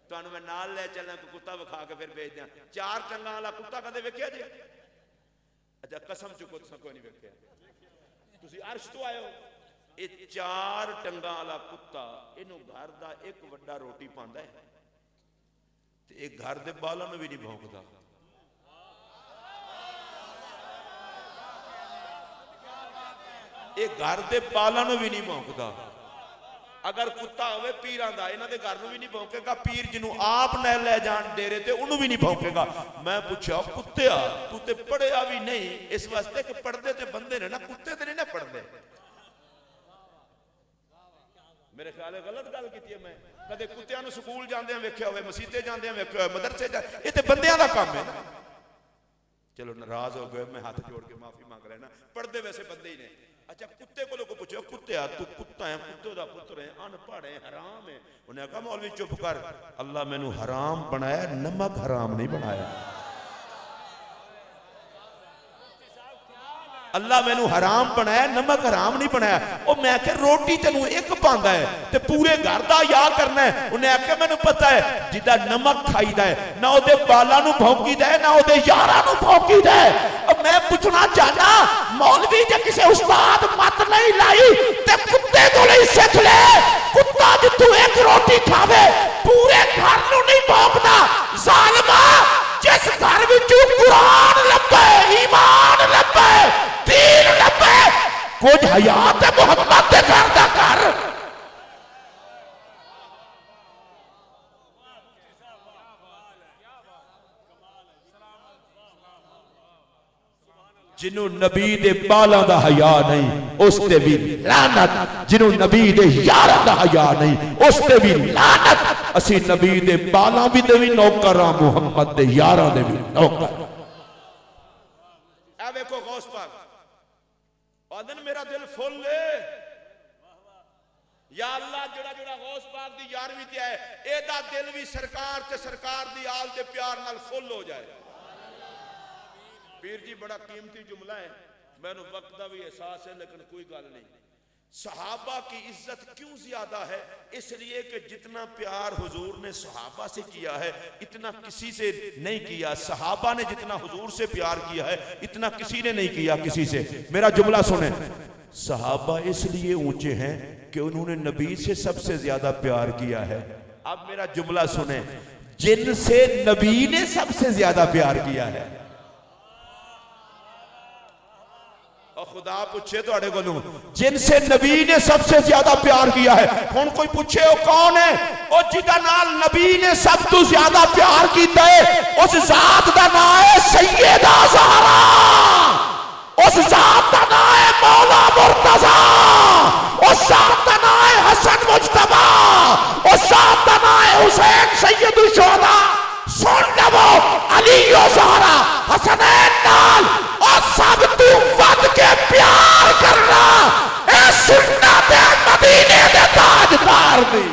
तुहानू मैं नाल ले चलना, कोई कुत्ता विखा के फिर भेज दियां। 4 टंगा वाला कुत्ता कदे वेख्या जी? अच्छा कसम चुको, तुसा कोई नहीं वेख्या। तुसी अर्श तो आए हो। ये 4 टंगा वाला कुत्ता इनू घर दा एक वड्डा रोटी पांदा है ते एक घर दे बालों में भी नहीं भौंकदा। एक घर दे बालों में भी नहीं भौंकदा। अगर कुत्ता होवे पीरां दा, इन्हां दे घर नूं भी नहीं भौंकेगा। पीर जिन्हों आप न ले जान डेरे ते उन्होंने भी नहीं भौंकेगा। मैं पूछा कुत्तिया तू ते पढ़िया भी नहीं, इस वास्ते कि पढ़दे ते बंदे ने ना, कुत्ते ते नहीं ना पढ़दे। मेरे ख्याल गलत गल की है। मैं कदे कुत्तियां नूं स्कूल जांदे वेख्या होवे, मसीते जांदे वेख्या होवे, मदरसे ये ते बंदियां दा काम है। चलो नाराज हो गए, मैं हाथ जोड़ के माफी मांग रहा ना, पढ़दे वैसे बंदे ही ने। अच्छा कुत्ते को लोग पूछो कुत्ते तू कुत्ता है, कुत्ते दा पुत्र है, अनपढ़ है, हराम है। उन्हें कहा मौलवी चुप कर, अल्लाह मैनू हराम बनाया, नमक हराम नहीं बनाया। अल्लाह मैनू हराम बनाया, नमक हराम नहीं बनाया। और मैं आख्या रोटी तेनू एक पांदा है ते पूरे घर दा या करना है। उन्हें आख्या मैनू पता है जिदा नमक खाईदा है ना ओदे बालां नू भौंकीदा है ना ओदे यारां नू भौंकीदा है। अब मैं पूछना चाहना मौलवी जे किसी उस्ताद मत नहीं लाई ते कुत्ते को नहीं सीख ले। कुत्ता जितू एक रोटी खावे पूरे घर नू नहीं भौंकदा। जालिमा जिस घर विचों कुरान लभे, ईमान लभे, दीन लभे, कुछ हयात मुहम्मद दे घर दा घर। जिन्हों नबी दे बालां दा हया नहीं उसते भी लानत, जिन्हों नबी दे यारां दा हया नहीं उसते भी लानत। असी नबी दे बालां भी दे भी नौकर हां, मुहम्मद दे यारां दे भी नौकर। आ देखो गौस पाक आदन मेरा दिल फुल है या अल्लाह जेड़ा जेड़ा गौस पाक दी यारवीं ते है एदा दिल भी सरकार ते सरकार दी आल दे प्यार नाल फुल हो जाए। पीर जी बड़ा कीमती जुमला है, मैनू वक्त का भी एहसास है लेकिन कोई गल नहीं। सहाबा की इज्जत क्यों ज्यादा है? इसलिए कि जितना प्यार हुजूर ने सहाबा से किया है इतना किसी से नहीं किया। सहाबा ने जितना हुजूर से प्यार किया है इतना किसी ने नहीं किया किसी से। मेरा जुमला सुने, सहाबा इसलिए ऊंचे हैं कि उन्होंने नबी से सबसे ज्यादा प्यार किया है। अब मेरा जुमला सुने, जिनसे नबी ने सबसे ज्यादा प्यार किया है। और खुदा पूछे थोड़े को जिनसे नबी ने सबसे ज्यादा प्यार किया है। कौन कोई पूछे वो कौन है? और जिदा नाल नबी ने सब तो ज्यादा प्यार किया है उस जात का नाम है सैयदा ज़हरा, उस जात का नाम है मौला मुर्तजा, उस जात का नाम है हसन मुज्तबा, उस जात का नाम है हुसैन सैयदुल शुहदा। सुन लो अली और ज़हरा हसनैन नाल और सब तू वध के प्यार करना ए सुन्नत है मदीने दे ताजदार दी।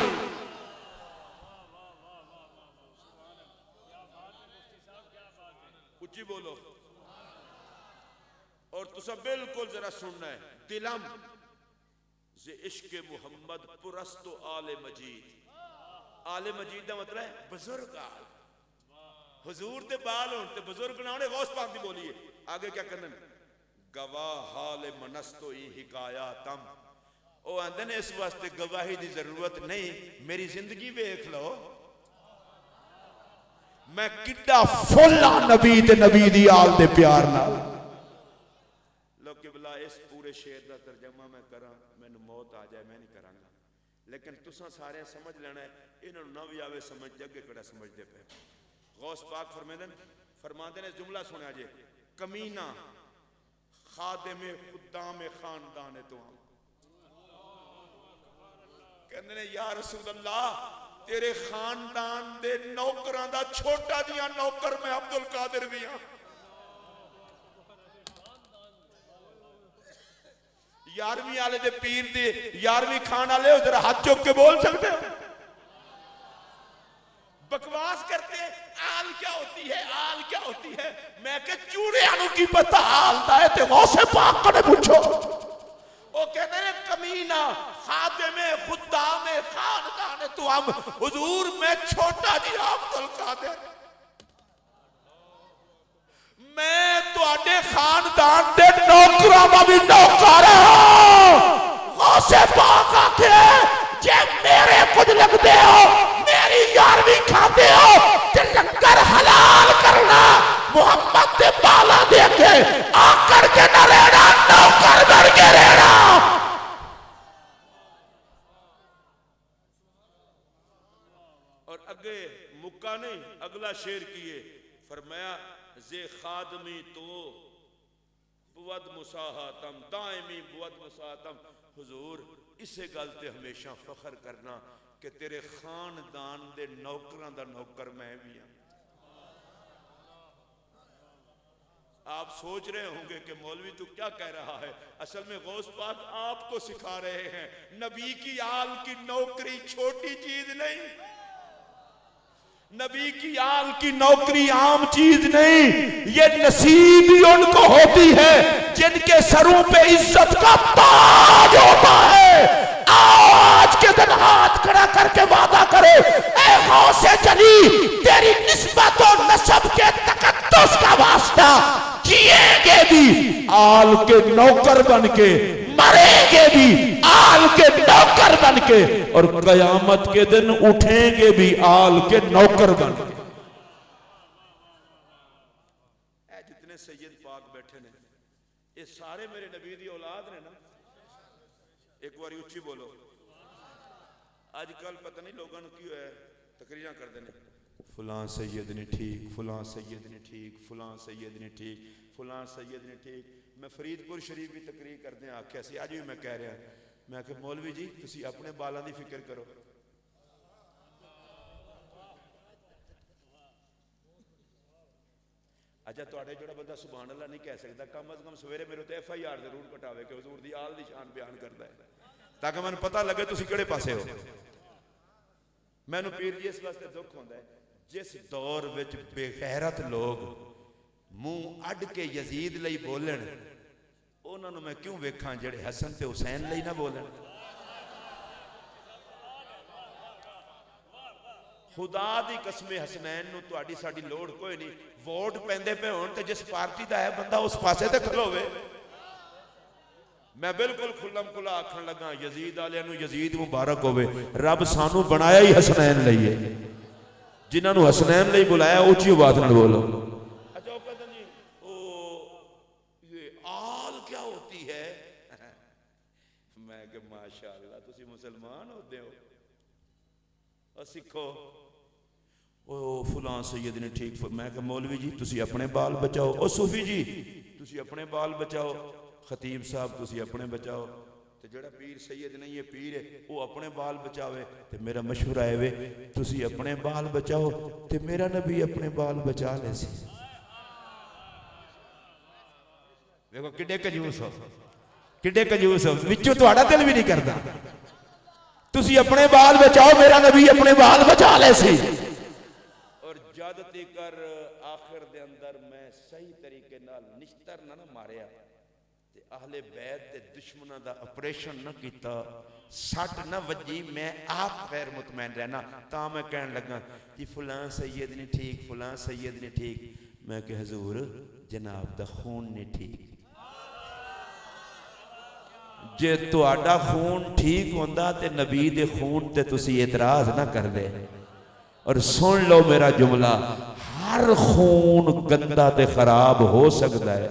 उच्ची बोलो और तुसा बिल्कुल जरा सुनना है। दिलम जे इश्क मुहम्मद पुरस्तो आले मजीद। आले मजीद का मतलब है बुजुर्ग आल। हुजूर दे बाल होन ते बुजुर्ग ना होने। गौस पाक दी बोली है आगे क्या करना, गवाह हाल मनस्तो ई हिकाया तम। ओ आंदे ने इस वास्ते गवाही दी जरूरत नहीं, मेरी जिंदगी वेख लो मैं किड्डा फुल्ला नबी ते नबी दी आल दे प्यार नाल। लो किबला इस पूरे शेर दा तर्जमा मैं करा मैनू मौत आ जाए मैं नहीं करांगा, लेकिन तुसा सारे समझ लेना है। इन्हां नूं ना भी आवे समझ जगे कड़ा समझदे पे। गौस पाक फरमाते ने जुमला सुना जे, कमीना खादिम खुदाम खानदान तो कहते ने या रसूल अल्लाह तेरे खानदान दे नौकरां दा छोटा जिहा नौकर मैं अब्दुल कादिर भी हां। यारवीं वाले दे पीर दे यारवीं खान वाले उधर हाथ चुक के बोल सकते हो? बकवास करते आल क्या होती है, आल क्या होती है? मैं के चूड़ियां की पता आलदा है ते गौसे पाक ने पूछो। ओ कहते हैं कमीना खादिमे खुद्दामे खानदान तो हम हुजूर मैं छोटा जी अब्दुल कादिर, मैं तुहाडे खानदान दे नौकरां दा भी नौकर हां। गौसे पाक आखे जे मेरे कुछ लगदे हो, मेरी यारवी खाते हो ते लंगर हलाल करना मोहम्मद दे बाला दे के आकर के न रहना, नौकर बन के रहना। और अगे मुक्का नहीं, अगला शेर किए फरमाया जे खादमी तो बुवद मुसाहतम दायमी बुवद मुसाहतम। हुजूर इसे गल ते हमेशा फखर करना कि तेरे खानदान दे नौकरां दा नौकर मैं भी हां। आप सोच रहे होंगे कि मौलवी तू क्या कह रहा है, असल में गौस पाक आपको सिखा रहे हैं नबी की आल की नौकरी छोटी चीज नहीं, नबी की आल की नौकरी आम चीज नहीं, ये नसीब ही उनको होती है जिनके सरों पे इज्जत का ताज होता है। आज के दिन हाथ खड़ा करके वादा करो, ए गौसे जली तेरी निस्बत और नस्ब के तकद्दुस का वास्ता, जिएंगे भी आल के नौकर बन के, मरेंगे भी आल के नौकर बन के, और कयामत के दिन उठेंगे भी आल के नौकर बन के। जितने सैयद पाक बैठे ने ये सारे मेरे नबी दी औलाद ने ना। एक बार उच्ची बोलो। आजकल पता नहीं लोगों की है तकरीरां करते हैं, फलां सैयद ने ठीक, फलां सैयद ने ठीक, फलां सैयद ने ठीक, फलां सैयद ने ठीक। मैं फरीदपुर शरीफ भी तकरीर करते हैं आख्या सी, अज भी मैं कह रहा, मैं आख्या मौलवी जी तुसी अपने बालों की फिक्र करो। अच्छा तुहाडे जोड़ा बंदा सुभान अल्लाह नहीं कह सकता, कम अज कम सवेरे मेरे तो FIR जरूर कटावे कि हुजूर दी आल दी शान बयान करता है, ताकि मैंने पता लगे तुसी किहड़े पासे हो। मैनू पीर जी इस वास्ते दुख होंदा है जिस दौर विच बेगैरत लोग मुंह अड के यजीद लई बोलन, उन्हां नूं मैं क्यों वेखां जिहड़े हसन ते हुसैन लई ना बोलन। खुदा दी कसमे हसनैन नूं तुहाडी साडी लोड़ कोई नहीं। वोट पैंदे पे होण ते जिस पार्टी दा है बंदा उस पासे ते खलोवे। मैं बिल्कुल खुल्लम खुला आखण लगा यजीद वालियां नूं यजीद मुबारक होवे, रब सानू बनाया ही हसनैन लई है, जिन्हां नूं हसनैन लई बुलाया उच्ची आवाज नाल बोलो। अच्छा कहते जी ओ ये आल क्या होती है? मैं कि माशाअल्लाह तुसी मुसलमान होते हो और सिखो। ओ फलां सैयद ने ठीक, मैं कि मौलवी जी तुसी अपने बाल बचाओ, ओ सूफी जी तुसी अपने बाल बचाओ, खतीब साहब तुसी अपने बचाओ, ते जेड़ा पीर सैयद नहीं है पीर है वो अपने बाल बचावे। ते मेरा मशवरा है वे तुसी अपने बाल बचाओ ते मेरा नबी अपने बाल बचा ले सी। देखो किड्डे कंजूस हो, किड्डे कंजूस हो, विचों तुहाडा दिल भी नहीं करता। तुसी अपने बाल बचाओ, मेरा नबी अपने बाल बचा ले सी। और जद तकर आखिर दे अंदर मैं सही तरीके नाल निश्तर ना मारिया, अहले बैत दे दुश्मनों का ऑपरेशन न किया, सट न वजी, मैं आप गैर मुतमैन रहना, ता मैं कहन लगा कि फलां सैयद ने ठीक, फलां सैयद ने ठीक। मैं कि हजूर जनाब दा खून ने ठीक, जे तुहाडा खून ठीक होंदा ते नबी दे खून ते तुसी एतराज ना करदे। और सुन लो मेरा जुमला, हर खून गंदा ते खराब हो सकता है,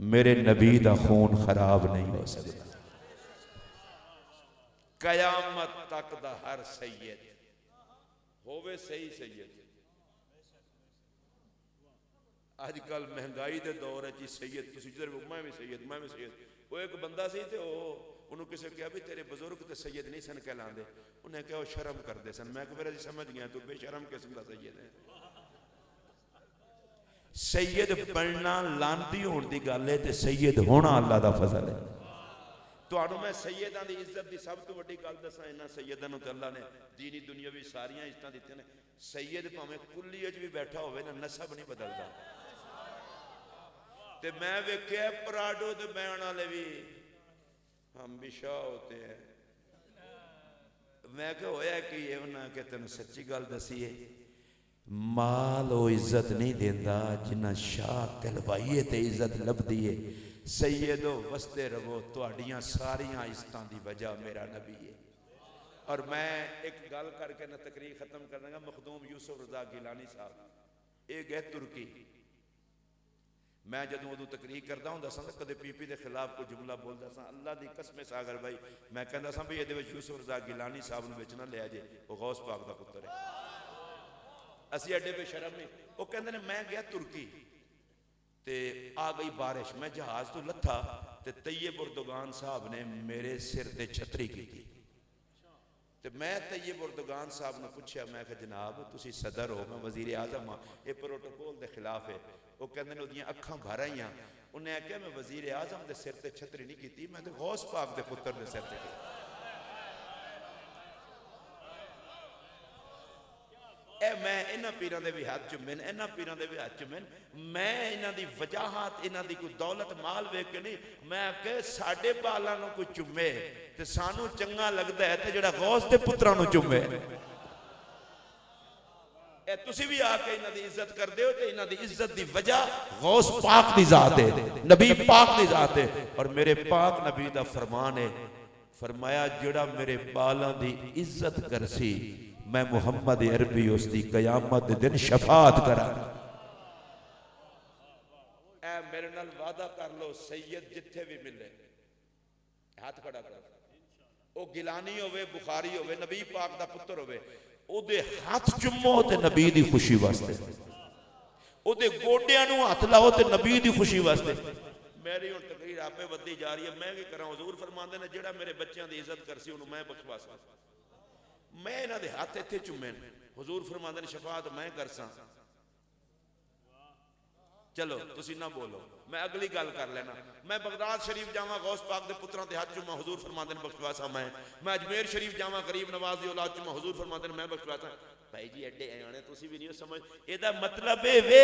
मेरे नबी दा खून खराब नहीं हो सकता। कयामत तक दा हर सैयद होवे सही सैयद। आजकल महंगाई दे दौर है जी सैयद तुसी जिधर मैं भी सैयद, मैं भी सैयद। वो एक बंदा सी ते उन्होंने किसी कहा भी तेरे बुजुर्ग ते सैयद नहीं सन कहलांदे, उन्हें कहा वो शर्म करते सन। मैं फिर समझ गया तू बेशरम किस्म का सैयद है। सैयद बनना लांदी होने की गल है, ते सैयद होना अल्लाह दा फजल है। ਤੁਹਾਨੂੰ मैं सैयदां दी इज्जत दी सब तो वड्डी गल दसां इन्हां सैयदां नूं ते अल्लाह ने दीनी दुनियावी सारियां इज्जतां दित्तियां ने सैयद भावें कुल्ली च भी बैठा होवे ना नसब नहीं बदलदा ते मैं वेख्या पराडो ते बैण वाले भी हम भी शाह होते हैं मैं क्या होया कि ये उन्हां के तैनूं सच्ची गल दसी है माल वो इज्जत नहीं देंदा जिन्ना शाह कहलवाइए ते इज्जत लभदी है सैयदो वसते रवो तुहाड़ियां सारियां इज्जतां दी वजह मेरा नबी है। और मैं एक गल करके ना तकरीर खत्म कर दूंगा। मखदूम यूसुफ रजा गिलानी साहब ये गए तुर्की मैं जदों उदों तकरीर करदा हुंदा सा कदे पीपी के खिलाफ कोई जुमला बोलदा सा अल्लाह दी कसम सागर भाई मैं कहंदा सा भी ये यूसुफ रजा गिलानी साहब नूं विच ना लिया जे वो गौस पाक दा पुत्र है असी एडे बेशरम नहीं। वो कहंदे ने मैं गया तुर्की ते आ गई बारिश मैं जहाज तो लथा ते तैयब उर्दुगान साहब ने मेरे सिर ते छतरी की थी ते मैं तैयब उर्दुगान साहब ने पूछा मैं कि जनाब तुसी सदर हो मैं वजीर आजम हाँ ये प्रोटोकॉल के खिलाफ है। वो कहते हैं उहदियां अखां भर आईयां उन्हें आख्या मैं वजीर आजम के सिर ते छतरी नहीं की मैं तो गौस पाक के पुत्र के सिर ते की। मैं इन्हां पीरां दे भी हाथ चुमे इन्हां पीरां दे भी हाथ चुमे मैं इन्हां दी वजाहत इन्हां दी कोई दौलत माल वेख के नहीं मैं के साडे बालां नूं कोई चुमे ते सानू चंगा लगदा है ते जिहड़ा गौस दे पुत्रां नूं चुमे ए तुसी भी आके इन्हां दी इज्जत करदे हो ते इन्हां दी इज्जत दी वजह गौस पाक दी जात है नबी पाक दी जात है। और मेरे पाक नबी दा फरमान है फरमाया जिहड़ा मेरे बालां दी इज्जत करसी मैं मुहम्मद अरबी उसकी कयामत दिन शफात करा। ऐ मेरे नाल वादा कर लो सैयद जिथे भी मिले हाथ खड़ा कर वो गिलानी होवे बुखारी होवे नबी पाक दा पुत्र होवे ओदे हाथ चुम्मो ते नबी दी खुशी वास्ते ओदे गोडियां नूं हाथ लाओ ते नबी दी खुशी वास्ते। मेरी हुण तकरीर आपे वधी जा रही है मैं की करा हुजूर फरमांदे ने जेड़ा मेरे बच्चों की इज्जत करसी उन्होंने मैं बख्शवा सा मैं इन्हां दे हाथ इत्थे चुमे हुजूर फरमांदे ने शफात मैं करसा। चलो तुसी ना बोलो मैं अगली गल कर लेना मैं बगदाद शरीफ जावा गौस पाक दे पुत्रां दे हाथ चुमा हुजूर फरमांदे ने बख्शवा सा मैं अजमेर शरीफ जावा गरीब नवाज दी औलाद चुमा हुजूर फरमांदे ने मैं बख्शवा सा। भाई जी एडे आने तुसी भी नहीं समझ एदा मतलब है वे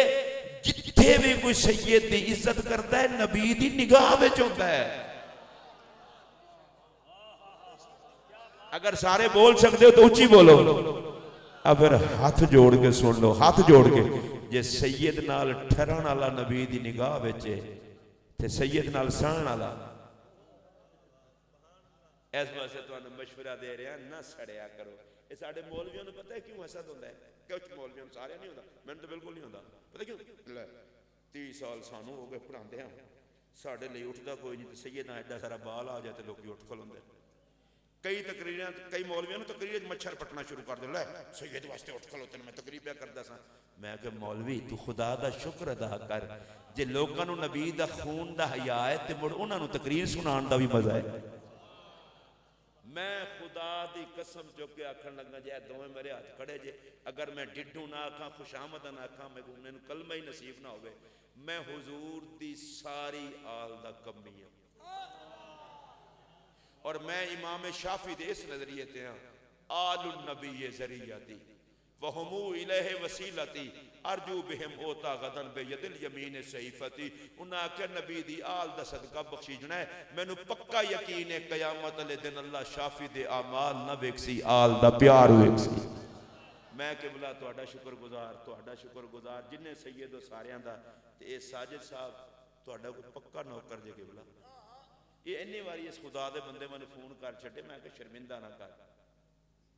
जिथे भी कोई सैयद दी इज्जत करता है नबी दी निगाह विच होंदा है। अगर सारे बोल सकते हो तो उच्ची बोलो अब फिर हाथ जोड़ के सुन लो हाथ जोड़ के जे सैयद नाल ठहरन वाला नबी दी निगाह विच ते सैयद नाल सहन वाला इस वास्ते तुहानू मशवरा दे रहा ना सड़िया करो। ये साडे मौलवियों नूं पता है क्यों हसद होंदा है कुछ मौलवियों नूं सारे नहीं होंदा मैनूं तो बिल्कुल नहीं होंदा पता क्यों 30 साल सानू हो गए पढ़ांदे आ साडे लई उठदा कोई नहीं सैयद ना एडा सारा बाल आ जाए तो लोग उठ खलोंदे कई तकरीर कई मौलवियों तकरीर मच्छर पटना शुरू कर दे सैयद वास्ते उठ खलोते मैं तकरीर पे करदा सा मैं कि मौलवी तू खुदा दा शुक्र अदा कर जे लोगों नूं नबी दा खून दा हया है ते मुड़ उन्हां नूं तकरीर सुनाउण दा भी मजा है। मैं खुदा दी कसम चुक के आखन लगा जे दोवें मेरे हाथ खड़े जे अगर मैं डिड्डू ना आखा खुशामद ना आखा मैनूं कलमा ही नसीब ना होवे मैं हुजूर दी सारी आल दा कमी हां। और मैं इमाम शाफी दे इस नजरिए ते हां आलुन नबी ज़रियती वहुमु इलैहि वसीलती अर्जू बिहिम ओता गदन बेयदिल यमीन सहीफती उन्हां आख्या नबी दी आल दा सदका बख्शीजना है मैनू पक्का यकीन है कयामत वाले दिन अल्लाह शाफी दे आमाल ना वेखसी आल दा प्यार वेखसी। मैं किबला तुहाडा शुक्रगुजार जिन्हें सैयद सारियां दा ते ए साजिद साहब तुहाडा कोई पक्का नौकर जे किबला ये इन्नी बारी इस खुदा दे बंदे मैंने फोन कर छड्डे मैं कि शर्मिंदा ना कर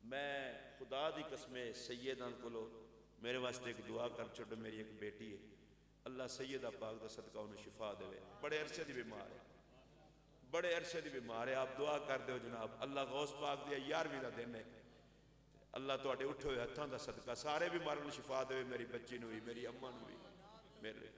मैं खुदा दी कसमे सैयदां कोलों मेरे वास्ते एक दुआ कर छड्डो मेरी एक बेटी है अल्लाह सैयदा पाक दा सदका उन्हें शिफा देवे बड़े अरसे दी बीमार है आप दुआ कर दो जनाब अल्लाह गौस पाक दी 11वीं दा दिन है अल्लाह तुहाडे उठे हुए हत्थां दा सदका सारे बीमारां नूं शिफा देवे मेरी बच्ची नूं भी मेरी अम्मा नूं भी मेरे